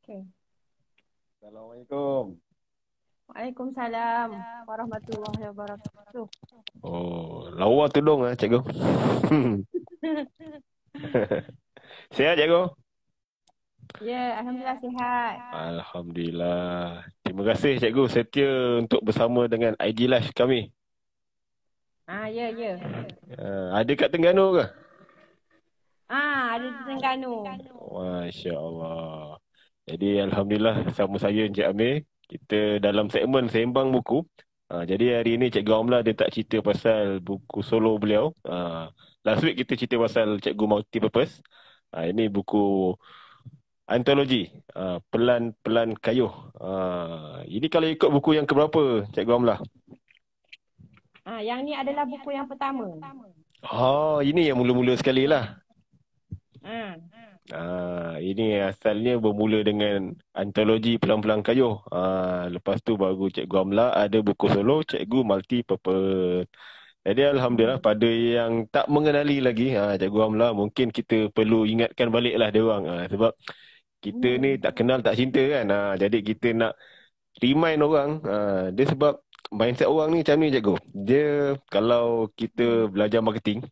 Okay. Assalamualaikum. Waalaikumsalam warahmatullahi wabarakatuh. Oh, lawa tudung cikgu. Sihat cikgu? Ya, Alhamdulillah sihat. Alhamdulillah. Terima kasih cikgu setia untuk bersama dengan IG Live kami. Ya, ya. Ada kat Terengganu ke? Ada di Terengganu. Masya Allah. Jadi Alhamdulillah sama saya Encik Amir. Kita dalam segmen Sembang Buku. Jadi hari ini Cikgu Amla dia tak cerita pasal buku solo beliau. Last week kita cerita pasal Cikgu Multipurpose. Ini buku antologi. Pelan-pelan Kayuh. Ini kalau ikut buku yang keberapa Cikgu Amla? Yang ni adalah buku yang pertama. Ini yang mula-mula sekali lah. Ah, Ini asalnya bermula dengan antologi Pelang-Pelang Kayuh. Lepas tu baru Cikgu Amla ada buku solo Cikgu Multipurpose. Jadi Alhamdulillah pada yang tak mengenali lagi Cikgu Amla, mungkin kita perlu ingatkan balik lah dia orang. Sebab kita ni tak kenal tak cinta kan. Jadi kita nak remind orang. Dia sebab mindset orang ni macam ni cikgu. Dia kalau kita belajar marketing,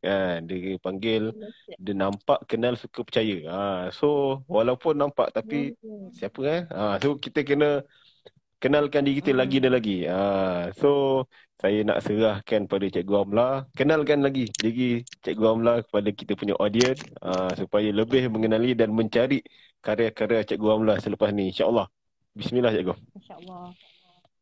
dia panggil dia nampak, kenal, suka, percaya. So walaupun nampak tapi siapa so kita kena kenalkan diri kita lagi dan lagi. So saya nak serahkan pada Cikgu Amla, kenalkan lagi diri Cikgu Amla kepada kita punya audience, supaya lebih mengenali dan mencari karya-karya Cikgu Amla selepas ni, insya-Allah. Bismillah cikgu. InsyaAllah.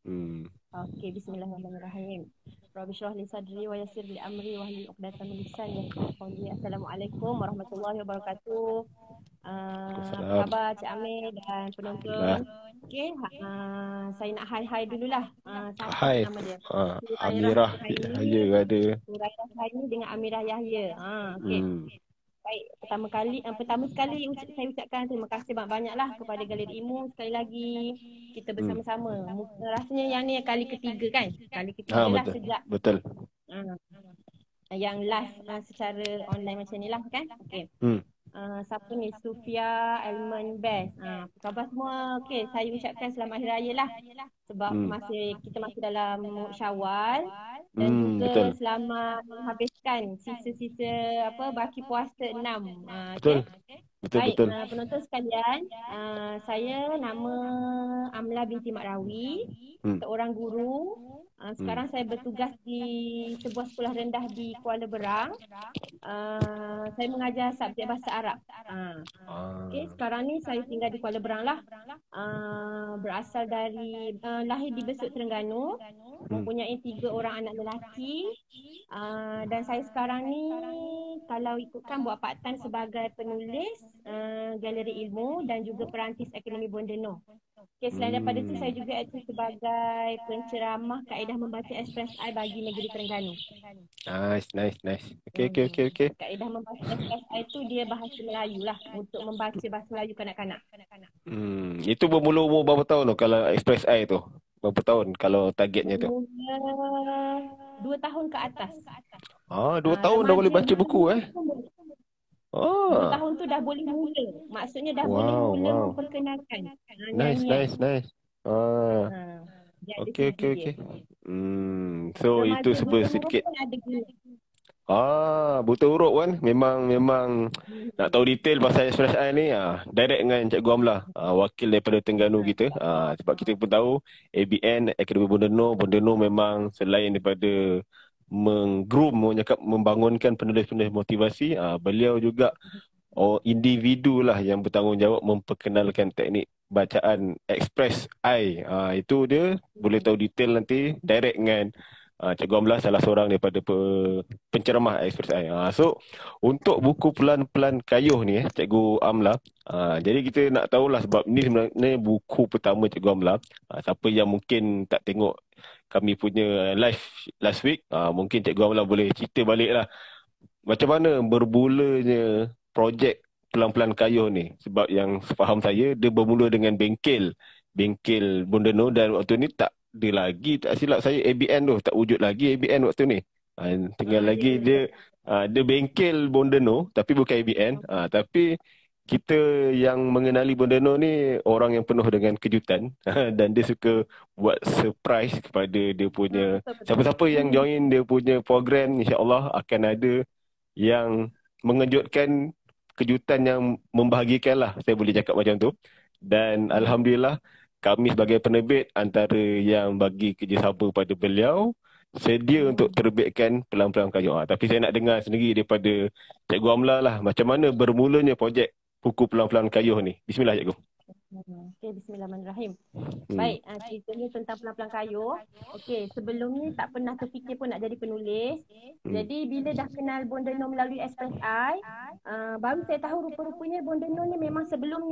Hmm. Okey, bismillahirrahmanirrahim. Rabbi shrah li sadri wa yassir li amri wa hlul 'uqdatam min lisani yafqahu qawli. Assalamualaikum warahmatullahi wabarakatuh. Apa Waalaikumsalam. khabar Cik Amir dan Alhamdulillah. penonton? Okey, saya nak hai-hai dululah. Siapa Hai. nama dia? Amirah Yahya ada. Hurairah Haini dengan Amirah Yahya. Okey. Hmm. Baik, pertama sekali saya ucapkan terima kasih banyak-banyaklah kepada Galeri Imu sekali lagi kita bersama-sama. Rasanya yang ni kali ketiga kan? Kali ketiga lah Betul. sejak Betul. yang live secara online macam ni lah kan? Okey. Siapa ni? Sufia Elman Best. Apa khabar semua? Okey, saya ucapkan selamat Hari Raya lah. Sebab kita masih dalam Syawal. Dan juga Betul. selamat menghabiskan sisa-sisa baki puasa 6. Betul. Okay? Betul. Baik, Betul. penonton sekalian, saya nama Amla binti Makrawi, seorang guru. Sekarang saya bertugas di sebuah sekolah rendah di Kuala Berang. Saya mengajar subjek bahasa Arab. Okay, sekarang ni saya tinggal di Kuala Berang lah. Berasal dari lahir di Besut Terengganu, mempunyai 3 orang anak lelaki. Dan saya sekarang ni kalau ikutkan buat part-time sebagai penulis Galeri Ilmu dan juga perantis Akademi Bondeno. Okay, selain daripada itu saya juga aktif sebagai penceramah kaedah membaca Express I bagi negeri Terengganu. Nice. Okay. Kaedah membaca Express I tu dia bahasa Melayu lah, untuk membaca bahasa Melayu kanak-kanak. Itu bermula umur berapa tahun tu kalau Express I tu? Berapa tahun kalau targetnya tu? Bermula 2 tahun ke atas. 2 tahun dah boleh baca buku 2 tahun tu dah boleh mula. Maksudnya dah boleh mula memperkenalkan. Nice. Okay. So itu sedikit. Buta huruf kan memang nak tahu detail pasal Express I ni, direct dengan Cikgu Amla, wakil daripada Terengganu kita. Sebab kita pun tahu ABN, Akademi Bondeno memang selain daripada membangunkan penulis-penulis motivasi, beliau juga individu lah yang bertanggungjawab memperkenalkan teknik bacaan Express I. Itu dia boleh tahu detail nanti direct dengan Cikgu Amla, salah seorang daripada penceramah Express I. So untuk buku Pelan-Pelan Kayuh ni Cikgu Amla, jadi kita nak tahulah sebab ni sebenarnya buku pertama Cikgu Amla. Siapa yang mungkin tak tengok kami punya live last week, mungkin Cikgu Amla boleh cerita balik lah macam mana bermulanya projek Pelan-Pelan Kayuh ni. Sebab yang faham saya, dia bermula dengan bengkel Bondeno, dan waktu ni tak ada lagi, tak silap saya, ABN tu tak wujud lagi ABN waktu ni. Tinggal lagi dia bengkel Bondeno tapi bukan ABN. Tapi kita yang mengenali Bondeno ni orang yang penuh dengan kejutan dan dia suka buat surprise kepada dia punya Betul betul. siapa-siapa yang join dia punya program, insya-Allah akan ada yang mengejutkan, kejutan yang membahagikan lah, saya boleh cakap macam tu. Dan Alhamdulillah kami sebagai penerbit antara yang bagi kerjasama pada beliau, sedia untuk terbitkan Pelan-Pelan Kayu. Tapi saya nak dengar sendiri daripada Cikgu Amla lah, macam mana bermulanya projek buku Pelan-Pelan Kayuh ni. Bismillah Cikgu. Okey, bismillahirrahmanirrahim. Hmm. Baik, ceritanya tentang Pelan-Pelan Kayuh. Okey, sebelum ni tak pernah terfikir pun nak jadi penulis. Jadi bila dah kenal Bondeno melalui SPSI, baru saya tahu rupa-rupanya Bondeno ni memang sebelum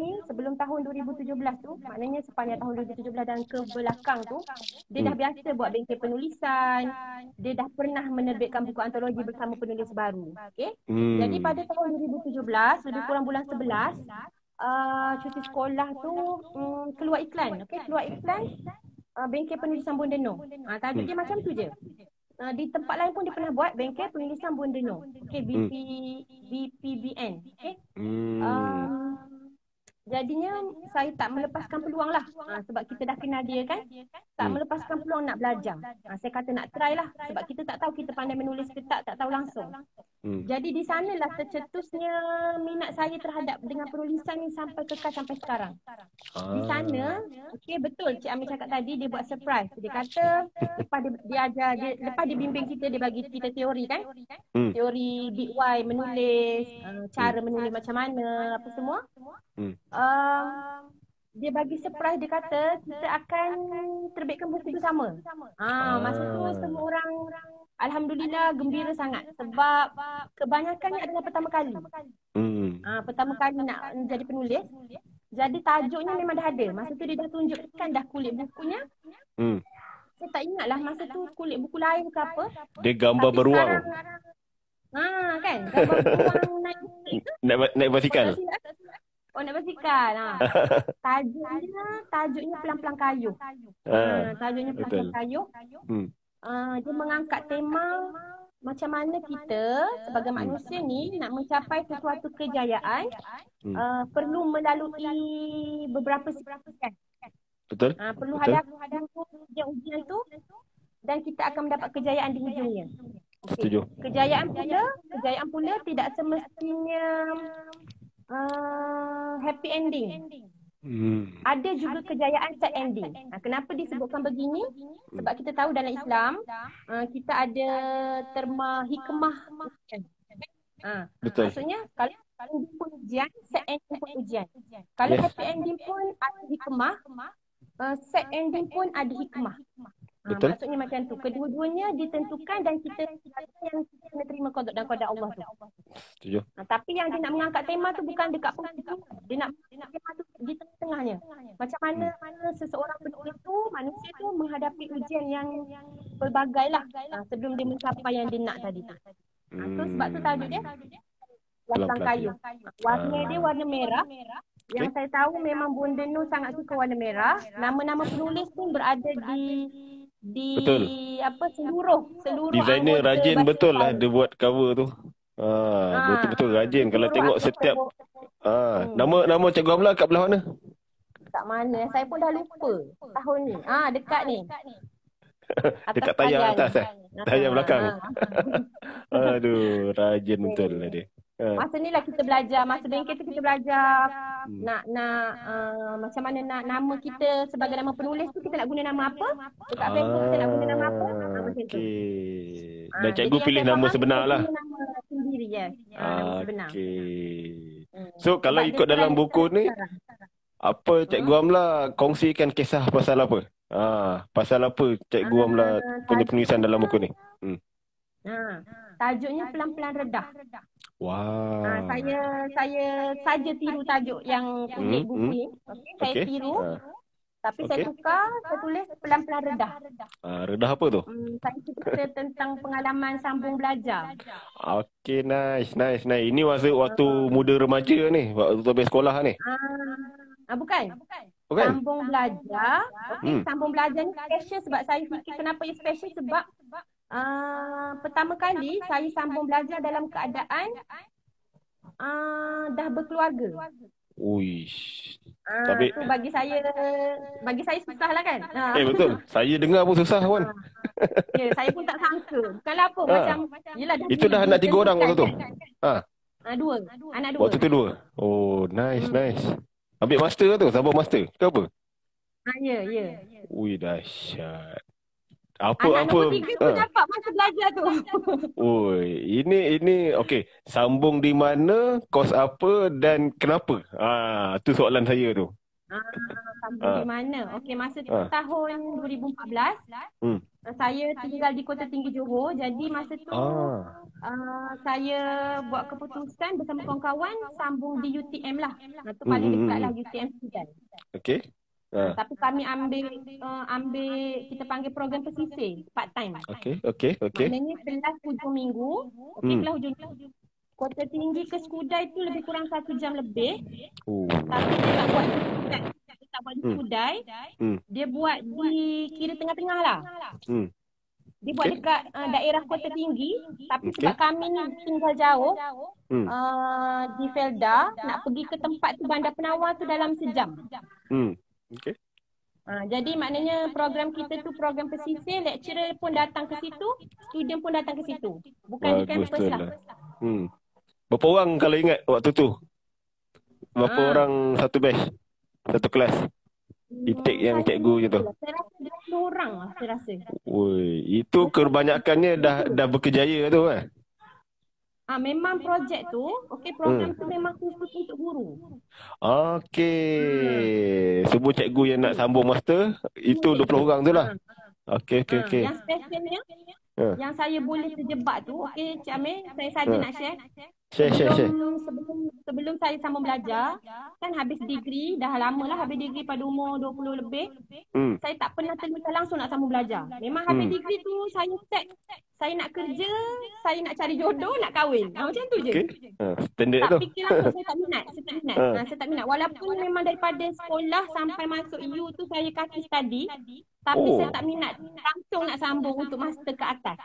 tahun 2017 tu, maknanya sepanjang tahun 2017 dan ke belakang tu, dia dah biasa buat bengkel penulisan. Dia dah pernah menerbitkan buku antologi bersama penulis baru. Okey. Jadi pada tahun 2017, lebih kurang bulan 11, cuti sekolah tu keluar iklan. Okey, keluar iklan bengkel penulisan Bondeno. Tajuk dia macam tu je. Di tempat lain pun dia pernah buat bengkel penulisan Bondeno. Okey, BPBN. Okey. Jadinya saya tak melepaskan peluang lah, sebab kita dah kenal dia kan. Tak melepaskan peluang nak belajar. Saya kata nak try lah, sebab kita tak tahu kita pandai menulis ke tak tahu langsung. Jadi di sanalah tercetusnya minat saya terhadap dengan penulisan ni sampai kekal sampai sekarang. Di sana, okey, betul Cik Amir cakap tadi, dia buat surprise. Dia kata lepas dia bimbing kita, dia bagi kita teori kan. Teori Big Y menulis, cara menulis macam mana, apa semua. Dia bagi surprise, dia kata kita akan terbitkan buku bersama. Masa tu semua orang alhamdulillah gembira sangat sebab kebanyakannya adalah pertama kali. Pertama kali nak jadi penulis. Jadi tajuknya memang dah ada. Masa tu dia dah tunjukkan dah kulit bukunya. Saya tak ingat lah masa tu kulit buku lain ke apa. Dia gambar tapi beruang. Sekarang, kan? Gambar beruang naik basikal. Naik basikal. Tajuknya Pelan-Pelan Kayuh. Tajuknya Pelan-Pelan Kayuh. Dia mengangkat tema macam mana kita sebagai manusia ni nak mencapai sesuatu kejayaan, perlu melalui beberapa ujian. Betul. Perlu hadapi ujian tu dan kita akan mendapat kejayaan di hujungnya. Setuju. Kejayaan pula tidak semestinya happy ending. Ada juga kejayaan sad ending. Kenapa disebutkan begini? Sebab kita tahu dalam Islam kita ada terma hikmah. Betul. Maksudnya kalau ending pun ujian, sad ending pun ujian. Kalau happy ending pun ada hikmah, sad ending pun ada hikmah. Betul. Maksudnya macam tu. Kedua-duanya ditentukan dan kita yang kena terima qada dan qada Allah tu. Setuju. Tapi yang dia nak mengangkat tema tu bukan dekat penghujung. Dia nak tema tu di tengah-tengahnya. Macam mana seseorang penulis tu, manusia tu menghadapi ujian yang pelbagai lah sebelum dia mencapai yang dia nak tadi tu. Sebab tu tajuk dia Pelan-Pelan Kayuh. Warna dia warna merah. Yang saya tahu memang Bondeno sangat suka warna merah. Nama-nama penulis pun berada di seluruh designer rajin betul lah dia buat cover tu. Betul-betul rajin. Kalau tengok setiap nama Cikgu Amla kat belah mana? Kat mana? Saya pun dah lupa tahun ni. Dekat ni. Dekat tayar atas tayar belakang. Aduh, rajin betul lah dia. Masa ni lah kita belajar, masa bengkel tu kita belajar nak macam mana nak nama kita sebagai nama penulis tu, kita nak guna nama apa? Dekat Facebook kita nak guna nama apa? Macam tu. Dan cikgu pilih nama sebenar lah. Nama sendiri, nama sebenar. So kalau ikut dalam buku ni, apa Cikgu Amla kongsikan kisah pasal apa? Pasal apa Cikgu Amla punya penulisan dalam buku ni? Tajuknya Pelan-Pelan Redah. Wow. Saya saja tiru tajuk yang kulit buku ni. Saya tiru. Tapi saya tukar, saya tulis Pelan-Pelan Redah. Redah apa tu? Saya cerita tentang pengalaman sambung belajar. Okey, nice. Ini masa waktu muda remaja ni, waktu habis sekolah ni. Bukan. Sambung belajar. Sambung belajar ni special sebab saya fikir kenapa ia special sebab pertama kali saya sambung belajar dalam keadaan dah berkeluarga. Uish. Tapi Tu bagi saya susah lah kan. betul. Saya dengar pun susah Wan. Ya, saya pun tak sangka. Bukanlah apa, macam yelah dah Itu dah anak 3 orang waktu tu. Dua. Anak dua. Waktu tu 2. Oh, nice. Ambil master tu, sambung master ke apa? Ya. Ui, dahsyat. Anak nombor 3 tu dapat masa belajar tu. Oi, ini okey. Sambung di mana, kos apa dan kenapa? Tu soalan saya tu. Sambung di mana? Okey, masa tu tahun 2014. Saya tinggal di Kota Tinggi Johor. Jadi masa tu saya buat keputusan bersama kawan-kawan sambung di UTM lah. Tu paling dekat lah UTM Sudan. Okey. Tapi kami ambil kita panggil program pesisir part time. Okey. Maknanya kelas hujung minggu. Okey, kelas hujung minggu. Kota Tinggi ke Skudai tu lebih kurang 1 jam lebih. Tapi dia tak buat di Skudai. Dia buat di kira tengah-tengah lah. Dia buat dekat daerah Kota Tinggi. Tapi sebab kami ni tinggal jauh di Felda, nak pergi ke tempat tu Bandar Penawar tu dalam sejam. Okey. Jadi maknanya program kita tu program pesisir, lecturer pun datang ke situ, student pun datang ke situ. Bukan di kampus lah. Berapa orang kalau ingat waktu tu? Berapa orang satu batch? Satu kelas? Intake yang cikgu je tu? Saya rasa 20 orang lah, saya rasa. Itu kebanyakannya dah berkejaya tu kan? Memang projek tu, program tu memang khusus untuk guru. Semua cikgu yang nak sambung master, itu 20 orang tu lah. Okey. Yang specialnya, yang saya boleh terjebak tu, Cik Amir, saya saja nak share. Sebelum saya sambung belajar, kan habis degree, dah lama lah habis degree pada umur 20 lebih. Saya tak pernah terluka langsung nak sambung belajar. Memang habis degree tu saya set, saya nak kerja, saya nak cari jodoh, nak kahwin. Macam tu je. Standard tak tu. fikir langsung, saya tak minat. Walaupun memang daripada sekolah sampai masuk EU tu saya kaki study, tapi saya tak minat langsung nak sambung untuk master ke atas.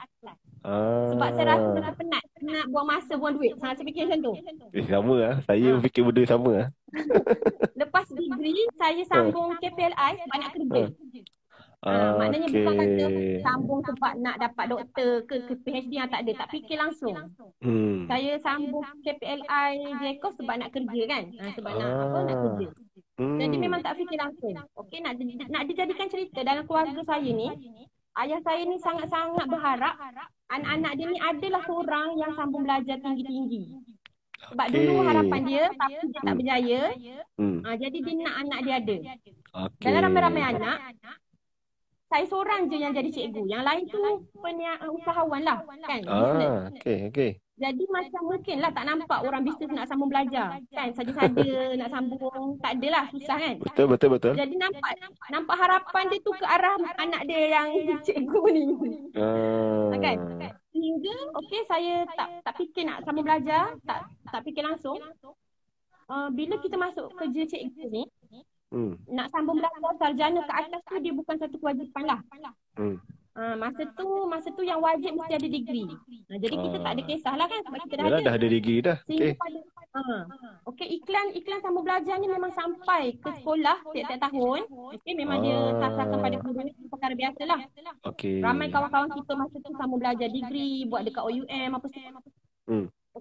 Sebab saya rasa saya penat nak buang masa, buang duit. Saya fikir macam tu. Sama lah. Saya fikir benda sama lah. Lepas degree, saya sambung KPLI sebab nak kerja. Maknanya bukan kata sambung sebab nak dapat doktor ke PhD yang tak ada. Tak fikir langsung. Saya sambung KPLI JKOS sebab nak kerja kan. Sebab nak kerja. Jadi memang tak fikir langsung. Okey, nak dijadikan cerita dalam keluarga saya ni. Ayah saya ni sangat-sangat berharap anak-anak dia ni adalah seorang yang sambung belajar tinggi-tinggi. Sebab dulu harapan dia, tapi dia tak berjaya. Jadi dia nak anak dia ada. Dalam ramai-ramai anak, saya seorang je yang jadi cikgu. Yang lain tu usahawan lah kan. Okey. Jadi macam mungkinlah tak nampak orang bisnes nak sambung belajar. Kan saja-saja nak sambung, tak adalah, susah kan. Betul. Jadi nampak harapan dia tu ke arah anak dia yang cikgu ni. Kan? Sehingga saya tak fikir nak sambung belajar, tak fikir langsung. Bila kita masuk kerja cikgu ni, nak sambung belajar sarjana ke atas tu dia bukan satu kewajipan lah. Masa tu yang wajib mesti ada degree. Jadi kita tak ada kisah lah kan sebab kita dah ada degree dah. Iklan sambung belajar ni memang sampai ke sekolah tiap-tiap tahun. Memang dia sasarkan pada guru ni perkara biasa lah. Ramai kawan-kawan kita masa tu sambung belajar degree, buat dekat OUM apa semua.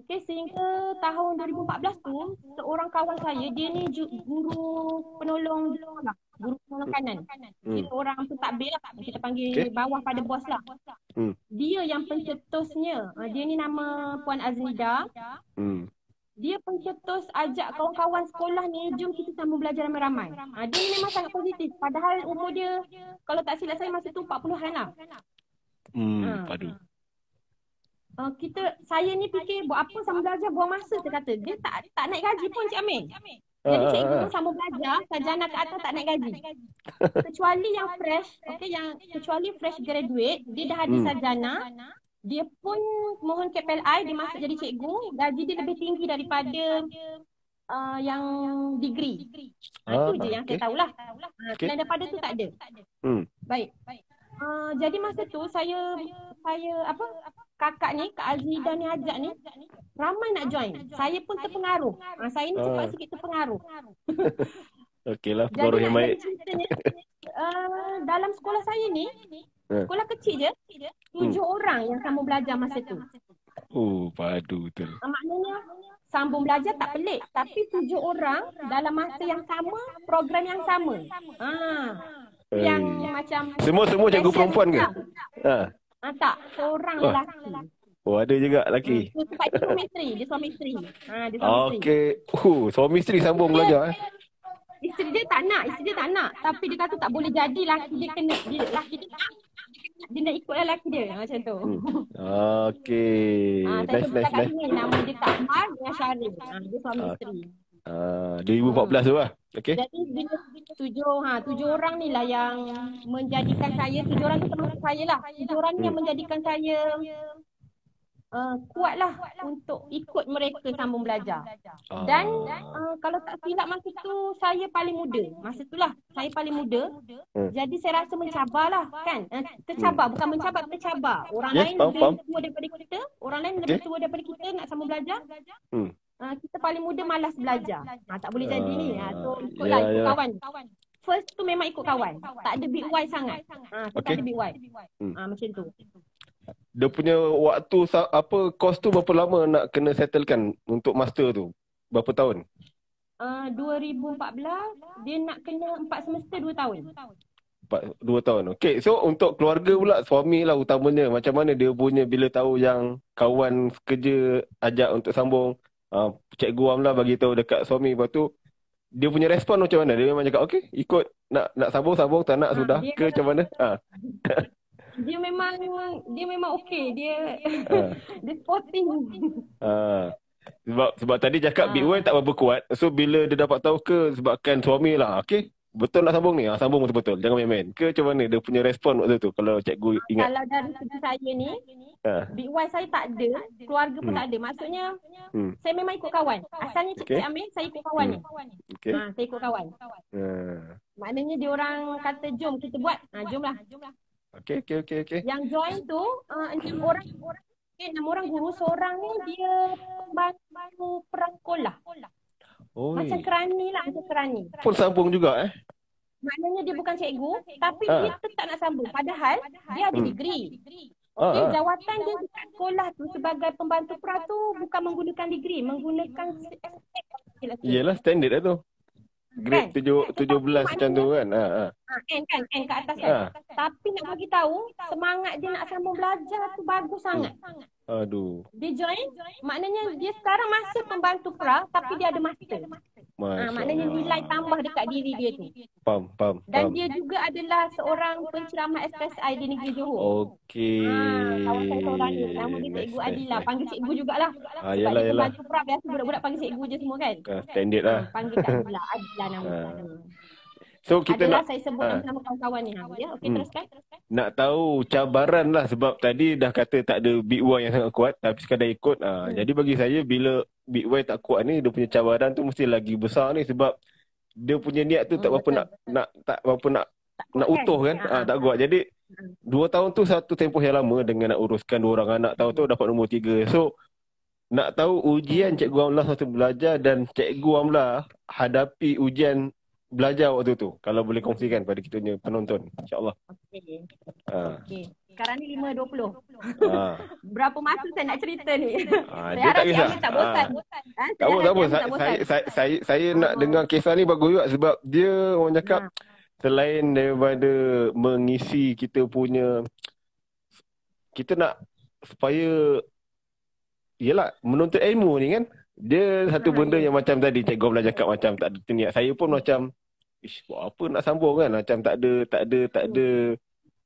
Sehingga tahun 2014 tu, seorang kawan saya, dia ni guru penolong lah. Guru penolong kanan. Kita orang tu takbir lah. Kita panggil bawah pada bos lah. Dia yang pencetusnya. Dia ni nama Puan Aznida. Dia pencetus ajak kawan-kawan sekolah ni, jom kita sambung belajar ramai-ramai. Dia ni memang sangat positif. Padahal umur dia, kalau tak silap saya masa tu 40-an lah. Padu. Saya ni fikir buat apa sambung belajar, buang masa, dia kata. Dia tak naik gaji pun Cik Amin. Jadi cikgu pun sambung belajar, sarjana ke atas tak naik gaji. Kecuali yang fresh, kecuali fresh graduate, dia dah ada sarjana, dia pun mohon KPLI, dia masuk jadi cikgu, gaji dia lebih tinggi daripada yang degree. Itu je yang saya tahulah. Selain daripada tu tak ada. Baik. Jadi masa tu saya kakak ni, Kak Azida ni ajak ni, ramai nak join. Saya pun terpengaruh. Saya ni cepat sikit terpengaruh. Okey lah, Jadi pengaruh yang nak baik. jadi ceritanya, dalam sekolah saya ni, sekolah kecil je, 7 orang yang sambung belajar masa tu. Padu betul. Maknanya sambung belajar tak pelik. Tapi 7 orang dalam masa yang sama, program yang sama. Yang macam Semua cikgu perempuan ke? Tak, seorang lelaki. Ada juga lelaki. Sebab dia suami isteri. Dia suami isteri. Okey. Suami isteri sambung belajar Isteri dia tak nak. Tapi dia kata tak boleh jadi, lelaki dia kena. Dia nak ikut lelaki dia macam tu. Okey. Saya sebut kat sini nama dia Kak Mar dengan Syarif. Dia suami isteri. 2014 tu lah. Okey. Jadi bila 7 orang ni lah yang menjadikan saya, 7 orang tu termasuk saya lah. 7 orang ni yang menjadikan saya kuatlah untuk ikut mereka sambung belajar. Dan kalau tak silap masa tu saya paling muda. Masa tu lah saya paling muda. Jadi saya rasa mencabarlah kan. Tercabar, bukan mencabar, tercabar. Orang lain lebih tua daripada kita. Orang lain lebih tua daripada kita nak sambung belajar. Kita paling muda malas belajar. Tak boleh jadi ni. So ikut kawan. First tu memang ikut kawan. Tak ada big Y sangat. Tak ada big Y. Macam tu. Dia punya waktu kos tu berapa lama nak kena settlekan untuk master tu? Berapa tahun? 2014 dia nak kena 4 semester 2 tahun. 2 tahun. Okey, so untuk keluarga pula, suami lah utamanya, macam mana dia punya bila tahu yang kawan kerja ajak untuk sambung, Cikgu Amla bagi tahu dekat suami, lepas tu dia punya respon macam mana? Dia memang cakap okey, ikut nak sambung tak nak sudah ke macam mana? Dia memang okey. Dia sporting. Sebab tadi cakap Big Y tak berapa kuat. So bila dia dapat tahu ke sebabkan suami lah, okey, betul nak sambung ni? Sambung betul-betul. Jangan main-main. Ke macam mana dia punya respon waktu tu kalau cikgu ingat? Kalau dari segi saya ni, Big Y saya tak ada, keluarga pun tak ada. Maksudnya saya memang ikut kawan. Asalnya Cik Amir, saya ikut kawan ni. Saya ikut kawan. Maknanya dia orang kata jom kita buat. Jomlah. Okey. Yang join tu 6 orang guru, seorang ni dia pembantu perang sekolah. Macam kerani lah, macam kerani. Pun sambung juga Maknanya dia bukan cikgu, tapi dia tetap nak sambung. Padahal dia ada degree. Jawatan dia dekat sekolah tu sebagai pembantu perang tu bukan menggunakan degree, menggunakan Yelah, standard lah tu. Grade 17 macam tu kan. N kat atas kan. Tapi nak bagi tahu semangat dia nak sambung belajar tu bagus sangat. Aduh. Dia join, maknanya dia sekarang masih pembantu pra tapi dia ada master. Maknanya nilai tambah dekat diri dia tu. Faham. Dan dia juga adalah seorang penceramah SPSI di negeri Johor. Okey. Kawan saya seorang ni, nama dia Cikgu Adila. Panggil cikgu jugalah. Sebab dia pembantu pra, biasa budak-budak panggil cikgu je semua kan. Standard lah. Panggil Kak Adila nama. So kita adalah nak saya sebut sama kawan-kawan ni. Okey, teruskan. Nak tahu cabaran lah, sebab tadi dah kata tak ada Big Y yang sangat kuat tapi sekadar ikut. Jadi bagi saya bila Big Y tak kuat ni, dia punya cabaran tu mesti lagi besar ni, sebab dia punya niat tu tak berapa nak utuh kan. Tak kuat. Jadi 2 tahun tu satu tempoh yang lama dengan nak uruskan 2 orang anak. Tahu-tahu dapat nombor 3. So nak tahu ujian Cikgu Amla waktu belajar dan Cikgu Amla hadapi ujian belajar waktu tu, kalau boleh kongsikan pada kita punya penonton, insya-Allah. Okey. Sekarang ni 5:20. Berapa masa saya nak cerita ni? Dia tak kisah. Tak bosan. Tak apa. Saya nak dengar kisah ni bagus juga, sebab dia orang cakap selain daripada mengisi kita punya, kita nak supaya yelah menuntut ilmu ni kan. Dia satu benda yang macam tadi Cikgu Amla cakap macam tak ada niat. Saya pun macam buat apa nak sambung kan, macam tak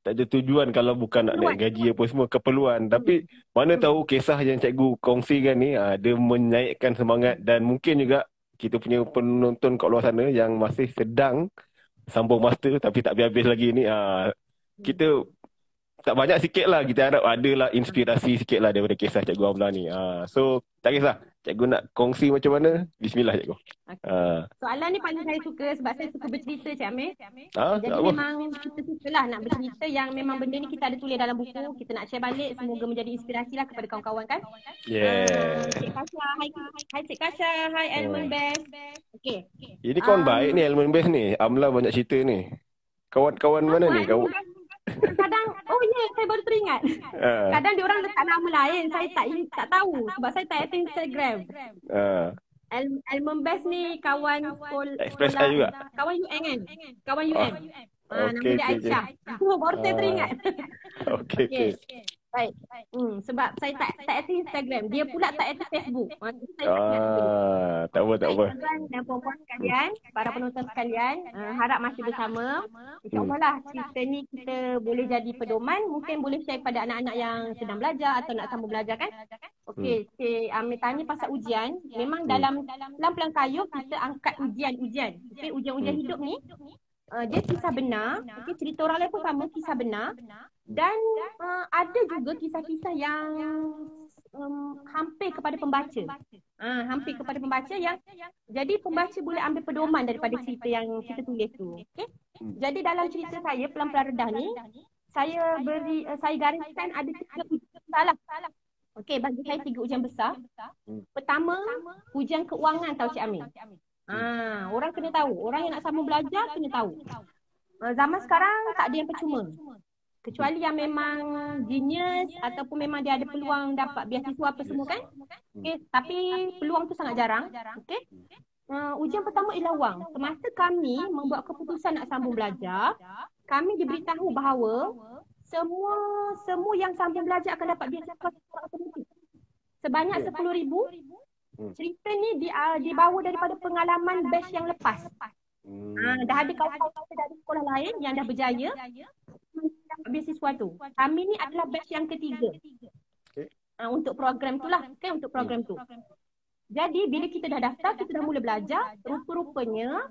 ada tujuan kalau bukan nak naik gaji apa semua, keperluan. Tapi mana tahu kisah yang cikgu kongsikan ni dia menaikkan semangat, dan mungkin juga kita punya penonton kat luar sana yang masih sedang sambung master tapi tak habis-habis lagi ni, kita tak banyak sikit lah, kita harap adalah inspirasi sikit lah daripada kisah Cikgu Amla ni. So tak kisah, Cikgu nak kongsi macam mana? Bismillah cikgu. Okay. Soalan ni paling saya suka sebab saya suka bercerita Cik Amir. Jadi apa? memang kita sukalah nak bercerita yang memang benda ni kita ada tulis dalam buku. Kita nak share balik. Semoga menjadi inspirasi lah kepada kawan-kawan kan. Cik Kasha, hai Cik Kasha, hai Elman Best. Okay. Ini kawan baik ni Elman Best ni. Amla banyak cerita ni. Kawan-kawan mana ni? Kadang, saya baru teringat. Kadang dia orang letak nama lain. Saya tak tahu sebab saya tak aktif Instagram. Elman Best ni kawan sekolah juga. Kawan UN kan? Kawan UN. Nama dia Aisyah. Baru saya teringat. Okey. Baik. Sebab saya tak aktif Instagram. Dia pula tak aktif Facebook. Tak apa. Dan puan-puan sekalian, para penonton sekalian, harap masih bersama. InsyaAllah lah cerita ni kita boleh jadi pedoman. Mungkin boleh share kepada anak-anak yang sedang belajar atau nak sambung belajar kan. Okey, Cik Amir tanya pasal ujian. Memang dalam pelan-pelan kayuh kita angkat ujian-ujian. Okey, ujian-ujian hidup ni dia kisah benar. Okey, cerita orang lain pun sama, kisah benar. Dan ada juga kisah-kisah yang hampir kepada pembaca. Hampir kepada pembaca yang jadi pembaca boleh ambil pedoman daripada cerita yang kita tulis tu. Okey. Jadi dalam cerita saya Pelan-Pelan Redah ni saya gariskan ada 3 ujian besar lah. Okey, bagi saya 3 ujian besar. Pertama, ujian keuangan tahu Cik Amir. Orang kena tahu. Orang yang nak sambung belajar kena tahu. Zaman sekarang tak ada yang percuma. Kecuali yang memang genius ataupun memang dia ada peluang dapat beasiswa apa semua kan. Okay. Tapi peluang tu sangat jarang. Okay. Ujian pertama ialah wang. Semasa kami membuat keputusan nak sambung belajar, kami diberitahu bahawa semua yang sambung belajar akan dapat beasiswa otomatik. Sebanyak 10,000. Cerita ni dibawa daripada pengalaman batch yang lepas. Dah ada kawan-kawan dari sekolah lain yang dah berjaya beasiswa tu. Kami ni adalah batch yang ketiga. Untuk program tu lah. Okay, untuk program tu. Jadi bila kita dah daftar, kita dah mula belajar. Rupa-rupanya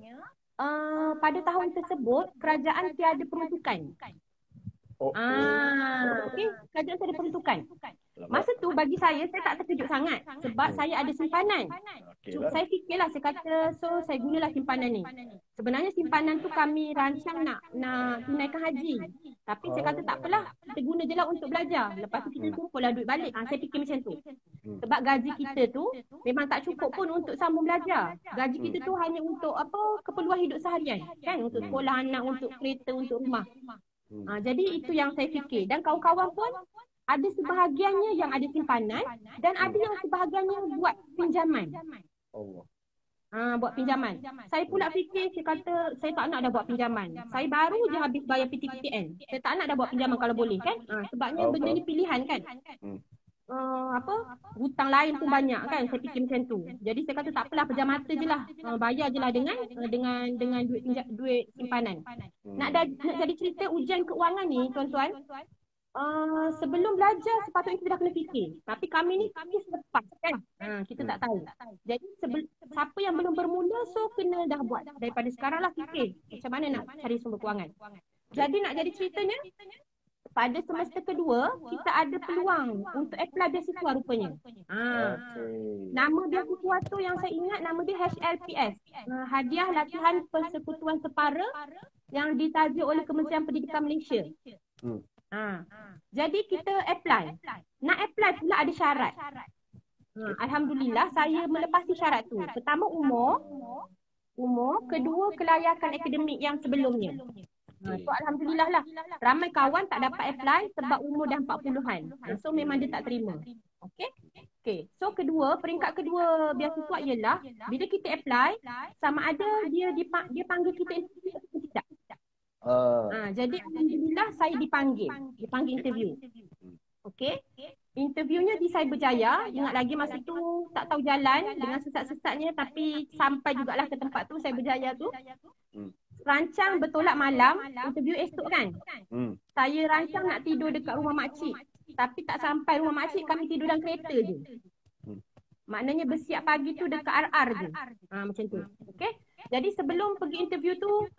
pada tahun tersebut kerajaan tiada peruntukan. Okay, kerajaan tiada peruntukan. Masa tu bagi saya tak terkejut sangat sebab saya ada simpanan. Saya fikirlah, saya kata saya gunalah simpanan ni. Sebenarnya simpanan tu kami rancang nak tunaikan haji. Tapi saya kata tak apalah, kita guna je lah untuk belajar. Lepas tu kita kumpullah duit balik. Saya fikir macam tu. Sebab gaji kita tu memang tak cukup pun untuk sambung belajar. Gaji kita tu hanya untuk keperluan hidup seharian. Kan, untuk sekolah anak, untuk kereta, untuk rumah. Jadi itu yang saya fikir. Dan kawan-kawan pun ada sebahagiannya yang ada simpanan dan ada yang sebahagiannya buat pinjaman. Buat pinjaman. Saya pula fikir, saya kata saya tak nak dah buat pinjaman. Saya baru je habis bayar PTPTN. Saya tak nak dah buat pinjaman kalau boleh kan. Sebabnya benda ni pilihan kan. Hutang lain pun banyak kan. Saya fikir macam tu. Jadi saya kata tak apalah, pejam mata je lah. Bayar je lah dengan duit simpanan. Nak jadi cerita ujian keuangan ni tuan-tuan. Sebelum belajar sepatutnya kita dah kena fikir. Tapi kami ni selepas kan. Kita tak tahu. Jadi siapa yang belum bermula kena dah buat daripada sekarang lah fikir macam mana nak cari sumber kewangan. Jadi nak jadi ceritanya, pada semester kedua kita ada peluang untuk apply beasiswa rupanya. Nama beasiswa tu yang saya ingat, nama dia HLPS. Hadiah Latihan Persekutuan Separa yang ditajuk oleh Kementerian Pendidikan Malaysia. Jadi kita apply. Nak apply pula ada syarat. Alhamdulillah saya melepasi syarat tu. Pertama umur, kedua kelayakan akademik yang sebelumnya. So alhamdulillah lah. Ramai kawan tak dapat apply sebab umur dah 40-an. So memang dia tak terima. Okay. So peringkat kedua beasiswa ialah bila kita apply, sama ada dia panggil kita atau tidak. Jadi alhamdulillah saya dipanggil interview. Okey. Interviewnya di Cyberjaya. Ingat lagi masa tu tak tahu jalan dengan sesat-sesatnya, tapi sampai jugalah ke tempat tu, Cyberjaya tu. Rancang bertolak malam, interview esok kan. Saya rancang nak tidur dekat rumah makcik, tapi tak sampai rumah makcik, kami tidur dalam kereta je. Maknanya bersiap pagi tu dekat RR je. Macam tu. Okey. Jadi sebelum pergi interview tu,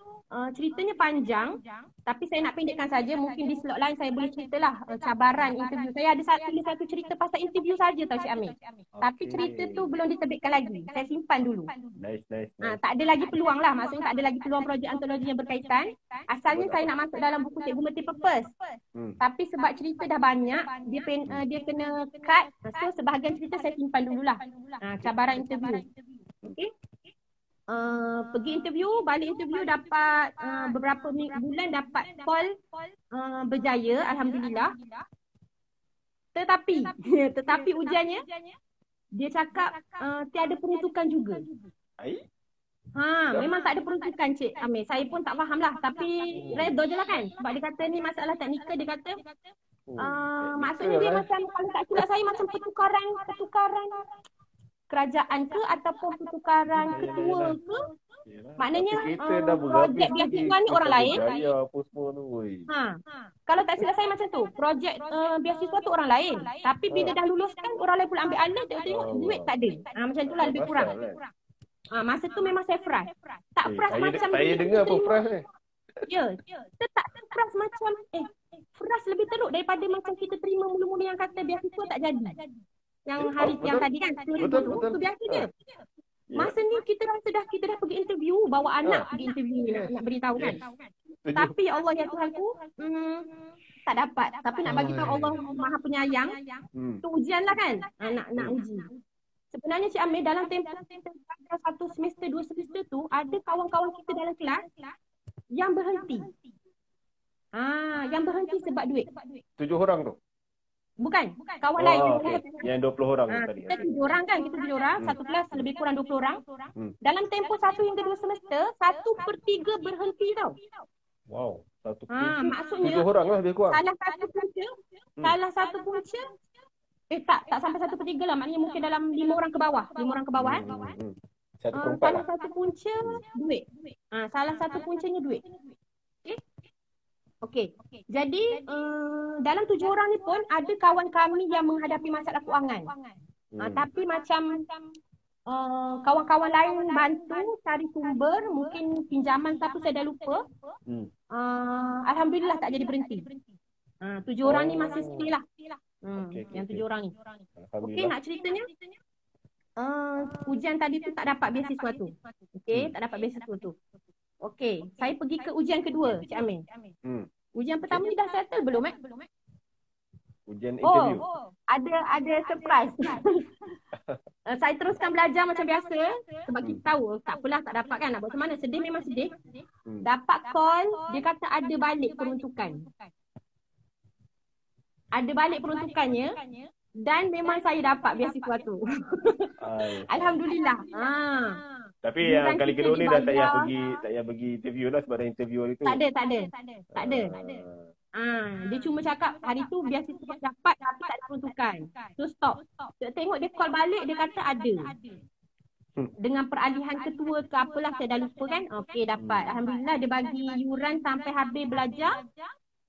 ceritanya panjang, tapi saya nak pendekkan saja. Mungkin di slot lain saya boleh ceritalah cabaran interview. Saya ada tulis satu cerita pasal interview saja tau Cik Amir. Tapi cerita tu belum diterbitkan lagi. Saya simpan dulu. Nice. Tak ada lagi peluang lah. Maksudnya tak ada lagi peluang projek antologi yang berkaitan. Asalnya saya nak masuk dalam buku Cikgu Multipurpose. Tapi sebab cerita dah banyak, dia kena cut. So sebahagian cerita saya simpan dululah. Cabaran interview. Okey. Pergi interview, balik interview dapat beberapa bulan dapat call berjaya, alhamdulillah. Tetapi ujiannya dia cakap tiada peruntukan juga. Memang tak ada peruntukan Cik Amir. Saya pun tak faham lah. Tapi redha je lah kan. Sebab dia kata ni masalah teknikal. Dia kata maksudnya dia macam, kalau tak silap saya, macam pertukaran kerajaan ke ataupun pertukaran ketua ke. Maknanya projek beasiswa ni orang lain. Kalau tak silap saya macam tu. Projek beasiswa tu orang lain. Tapi bila dah luluskan, orang lain pula ambil alih. Tengok duit tak ada. Macam tu lah, lebih kurang. Masa tu memang saya frust. Tak frust macam saya dengar apa frust ni. Ya. Kita tak frust macam frust lebih teruk daripada macam kita terima mula-mula yang kata beasiswa tak jadi. Yang hari yang tadi kan, betul. Tu biasa je. Masa ni kita dah pergi interview, bawa anak pergi interview nak beritahu kan. Tapi ya Allah ya Tuhanku, tak dapat. Tapi nak bagi tahu Allah Maha Penyayang, tu ujian lah kan. Nak uji. Sebenarnya Cik Amir, dalam tempoh kita satu semester, 2 semester tu, ada kawan-kawan kita dalam kelas yang berhenti. Yang berhenti sebab duit. 7 orang tu? Bukan, kawan lain. Okay. Yang 20 orang tadi. Kita 7 orang kan, kita 7 orang. Satu kelas lebih kurang 20 orang. Dalam tempoh 1 hingga 2 semester, 1/3 berhenti tau. Wow, 1/3. Maksudnya 7 orang lah lebih kurang. Salah satu punca, tak sampai 1/3 lah. Maknanya mungkin dalam 5 orang ke bawah. 5 orang ke bawah. 1/4 salah lah. satu punca duit. Salah satu puncanya duit. Okey. Jadi dalam 7 orang ni pun ada kawan kami yang menghadapi masalah kewangan. Tapi macam kawan-kawan lain bantu cari sumber, mungkin pinjaman tapi saya dah lupa. Alhamdulillah tak jadi berhenti. 7 orang ni masih stay lah. Yang 7 orang ni. Okey, nak ceritanya ujian tadi tu tak dapat beasiswa tu. Okey, tak dapat beasiswa tu. Okey, saya pergi ke ujian kedua, Cik Amin. Ujian pertama ni dah settle belum Ujian interview. Ada surprise. Saya teruskan belajar macam biasa sebab kita tahu tak apalah, tak dapat kan, nak buat macam mana, sedih memang sedih. Dapat call, dia kata ada balik peruntukan. Ada balik peruntukannya dan memang saya dapat beasiswa tu. Alhamdulillah. Tapi yang kali kedua ni dah tak payah pergi interview lah sebab dah interview hari tu. Tak ada. Dia cuma cakap hari tu beasiswa dapat tapi tak ada peruntukan. So stop. Tengok dia call balik, dia kata ada. Dengan peralihan ketua ke apalah saya dah lupa kan. Okey, dapat. Alhamdulillah dia bagi yuran sampai habis belajar.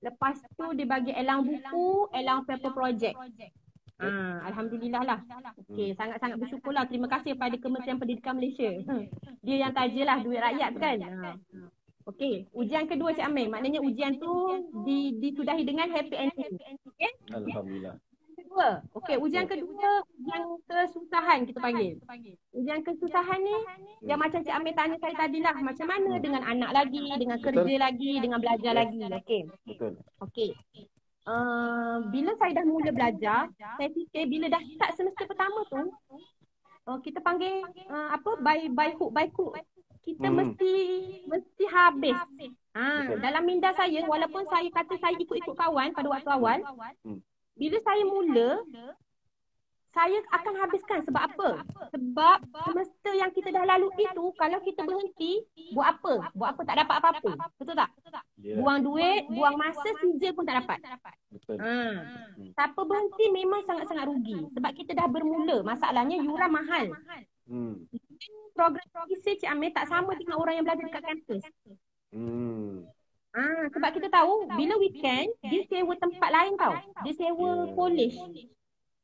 Lepas tu dia bagi elang buku, elang paper project. Alhamdulillah lah. Okey, sangat-sangat bersyukurlah. Terima kasih kepada Kementerian Pendidikan Malaysia. Dia yang tajalah duit rakyat kan. Okey, ujian kedua Cik Amir. Maknanya ujian tu disudahi dengan happy ending. Okey? Alhamdulillah. Okey, ujian kedua yang kesusahan kita panggil. Ujian kesusahan ni yang macam Cik Amir tanya saya tadilah, macam mana dengan anak lagi, dengan kerja lagi, dengan belajar lagi. Okey. Betul. Okey. Bila saya dah mula belajar, saya fikir bila dah start semester pertama tu, kita panggil by hook by crook. Kita mesti habis. Dalam minda saya, walaupun saya kata saya ikut-ikut kawan pada waktu awal, bila saya mula, saya akan habiskan. Sebab apa? Sebab semester yang kita dah lalui itu, kalau kita berhenti, buat apa? Buat apa tak dapat apa-apa. Betul tak? Buang duit, buang masa, sijil pun tak dapat. Betul. Siapa berhenti memang sangat-sangat rugi. Sebab kita dah bermula. Masalahnya yuran mahal. Program visa Cik Amir tak sama dengan orang yang belajar dekat kampus. Sebab kita tahu bila weekend dia sewa tempat lain tau. Dia sewa college.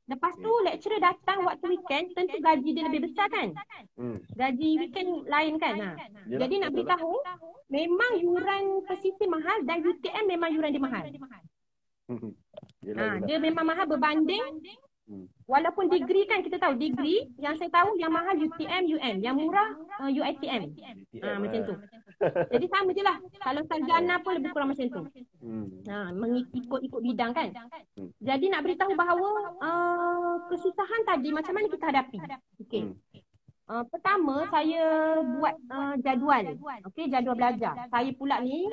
Lepas tu lecturer datang waktu weekend, tentu gaji dia lebih besar kan. Gaji weekend lain kan. Jadi nak beritahu memang yuran pesisir mahal dan UTM memang yuran dia mahal. Dia memang mahal berbanding walaupun degree kan kita tahu degree yang saya tahu yang mahal UTM, UM, yang murah UiTM. Macam tu. Jadi sama je lah. Kalau sarjana pun lebih kurang macam tu. Mengikut bidang kan. Jadi nak beritahu bahawa kesusahan tadi macam mana kita hadapi. Okey. Pertama saya buat jadual. Okey, jadual belajar. Saya pula ni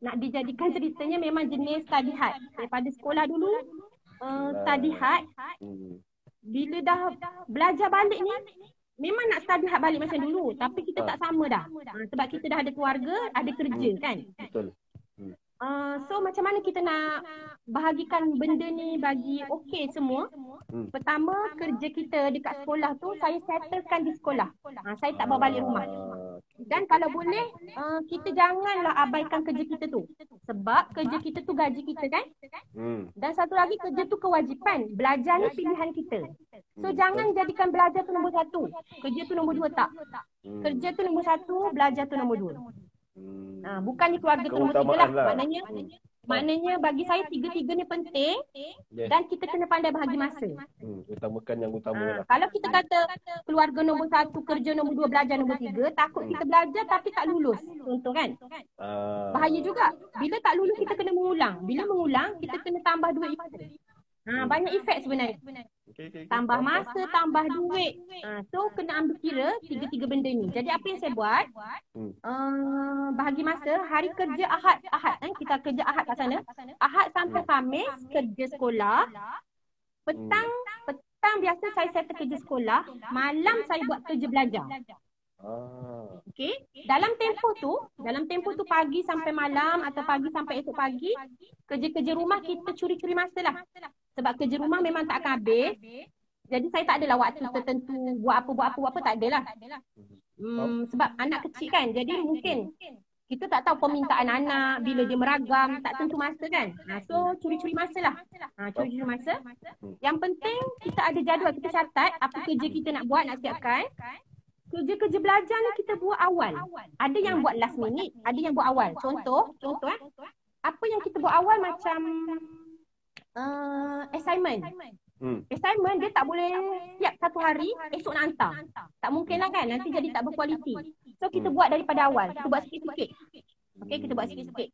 nak dijadikan ceritanya memang jenis study hard. Daripada sekolah dulu study hard. Bila dah belajar balik ni memang nak study hard balik macam dulu, tapi kita tak sama dah. Sebab kita dah ada keluarga, ada kerja kan. Betul. So macam mana kita nak bahagikan benda ni bagi okey semua. Pertama, kerja kita dekat sekolah tu saya settlekan di sekolah. Saya tak bawa balik rumah. Dan kalau boleh kita janganlah abaikan kerja kita tu. Sebab kerja kita tu gaji kita kan. Dan satu lagi, kerja tu kewajipan. Belajar ni pilihan kita. So jangan jadikan belajar tu nombor satu, kerja tu nombor dua, tak. Kerja tu nombor satu, belajar tu nombor dua. Bukan ni keluarga tu nombor tiga lah. Maknanya bagi saya tiga-tiga ni penting. Dan kita kena pandai bahagi masa. Utamakan yang utama lah. Kalau kita kata keluarga nombor satu, kerja nombor dua, belajar nombor tiga, takut kita belajar tapi tak lulus. Contoh kan. Bahaya juga. Bila tak lulus kita kena mengulang. Bila mengulang kita kena tambah duit itu. Banyak efek sebenarnya. Tambah masa, tambah duit. So kena ambil kira tiga-tiga benda ni. Jadi apa yang saya buat, bahagi masa, hari kerja Ahad kita kerja Ahad kat sana. Ahad sampai Khamis kerja sekolah. Petang biasa saya settle kerja sekolah. Malam saya buat kerja belajar. Okey, dalam tempoh tu pagi sampai malam atau pagi sampai esok pagi, kerja-kerja rumah kita curi-curi masa lah. Sebab kerja rumah memang tak akan habis. Jadi saya tak adalah waktu tertentu buat apa tak adalah. Sebab anak kecil kan. Jadi mungkin kita tak tahu permintaan anak bila dia meragam, tak tentu masa kan. So curi-curi masa lah. Curi-curi masa. Yang penting kita ada jadual, kita catat apa kerja kita nak buat, nak siapkan. Kerja-kerja belajar ni kita buat awal. Ada yang buat last minute, ada yang buat awal. Contoh apa yang kita buat awal macam assignment. Assignment dia tak boleh siap satu hari, esok nak hantar. Tak mungkin lah kan, nanti jadi tak berkualiti. So kita buat daripada awal, kita buat sikit-sikit. Okay, kita buat sikit-sikit.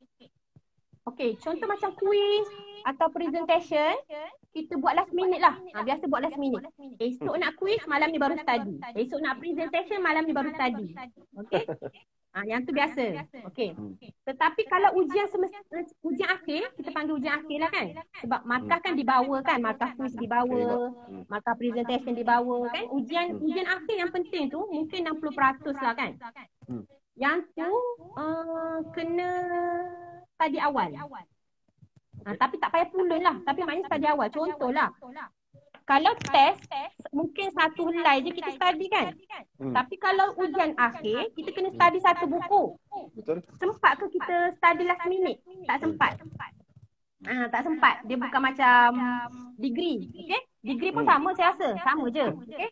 Okay, contoh macam quiz atau presentation, kita buat last minute lah. Biasa buat last minute. Esok nak quiz, malam ni baru study. Esok nak presentation, malam ni baru study. Okay. Yang tu biasa. Okey. Tetapi kalau ujian akhir, kita panggil ujian akhir lah kan. Sebab markah kan dibawa kan, markah quiz dibawa, markah presentation dibawa kan. Ujian akhir yang penting tu mungkin 60% lah kan. Yang tu kena study awal. Tapi tak payah pulun lah, tapi maknanya study awal. Contohlah, kalau test mungkin satu helai je kita study kan. Tapi kalau ujian akhir kita kena study satu buku. Betul. Sempat ke kita study last minute? Tak sempat. Tak sempat. Dia bukan macam degree. Okay? Degree pun sama saya rasa. Sama je. Okay?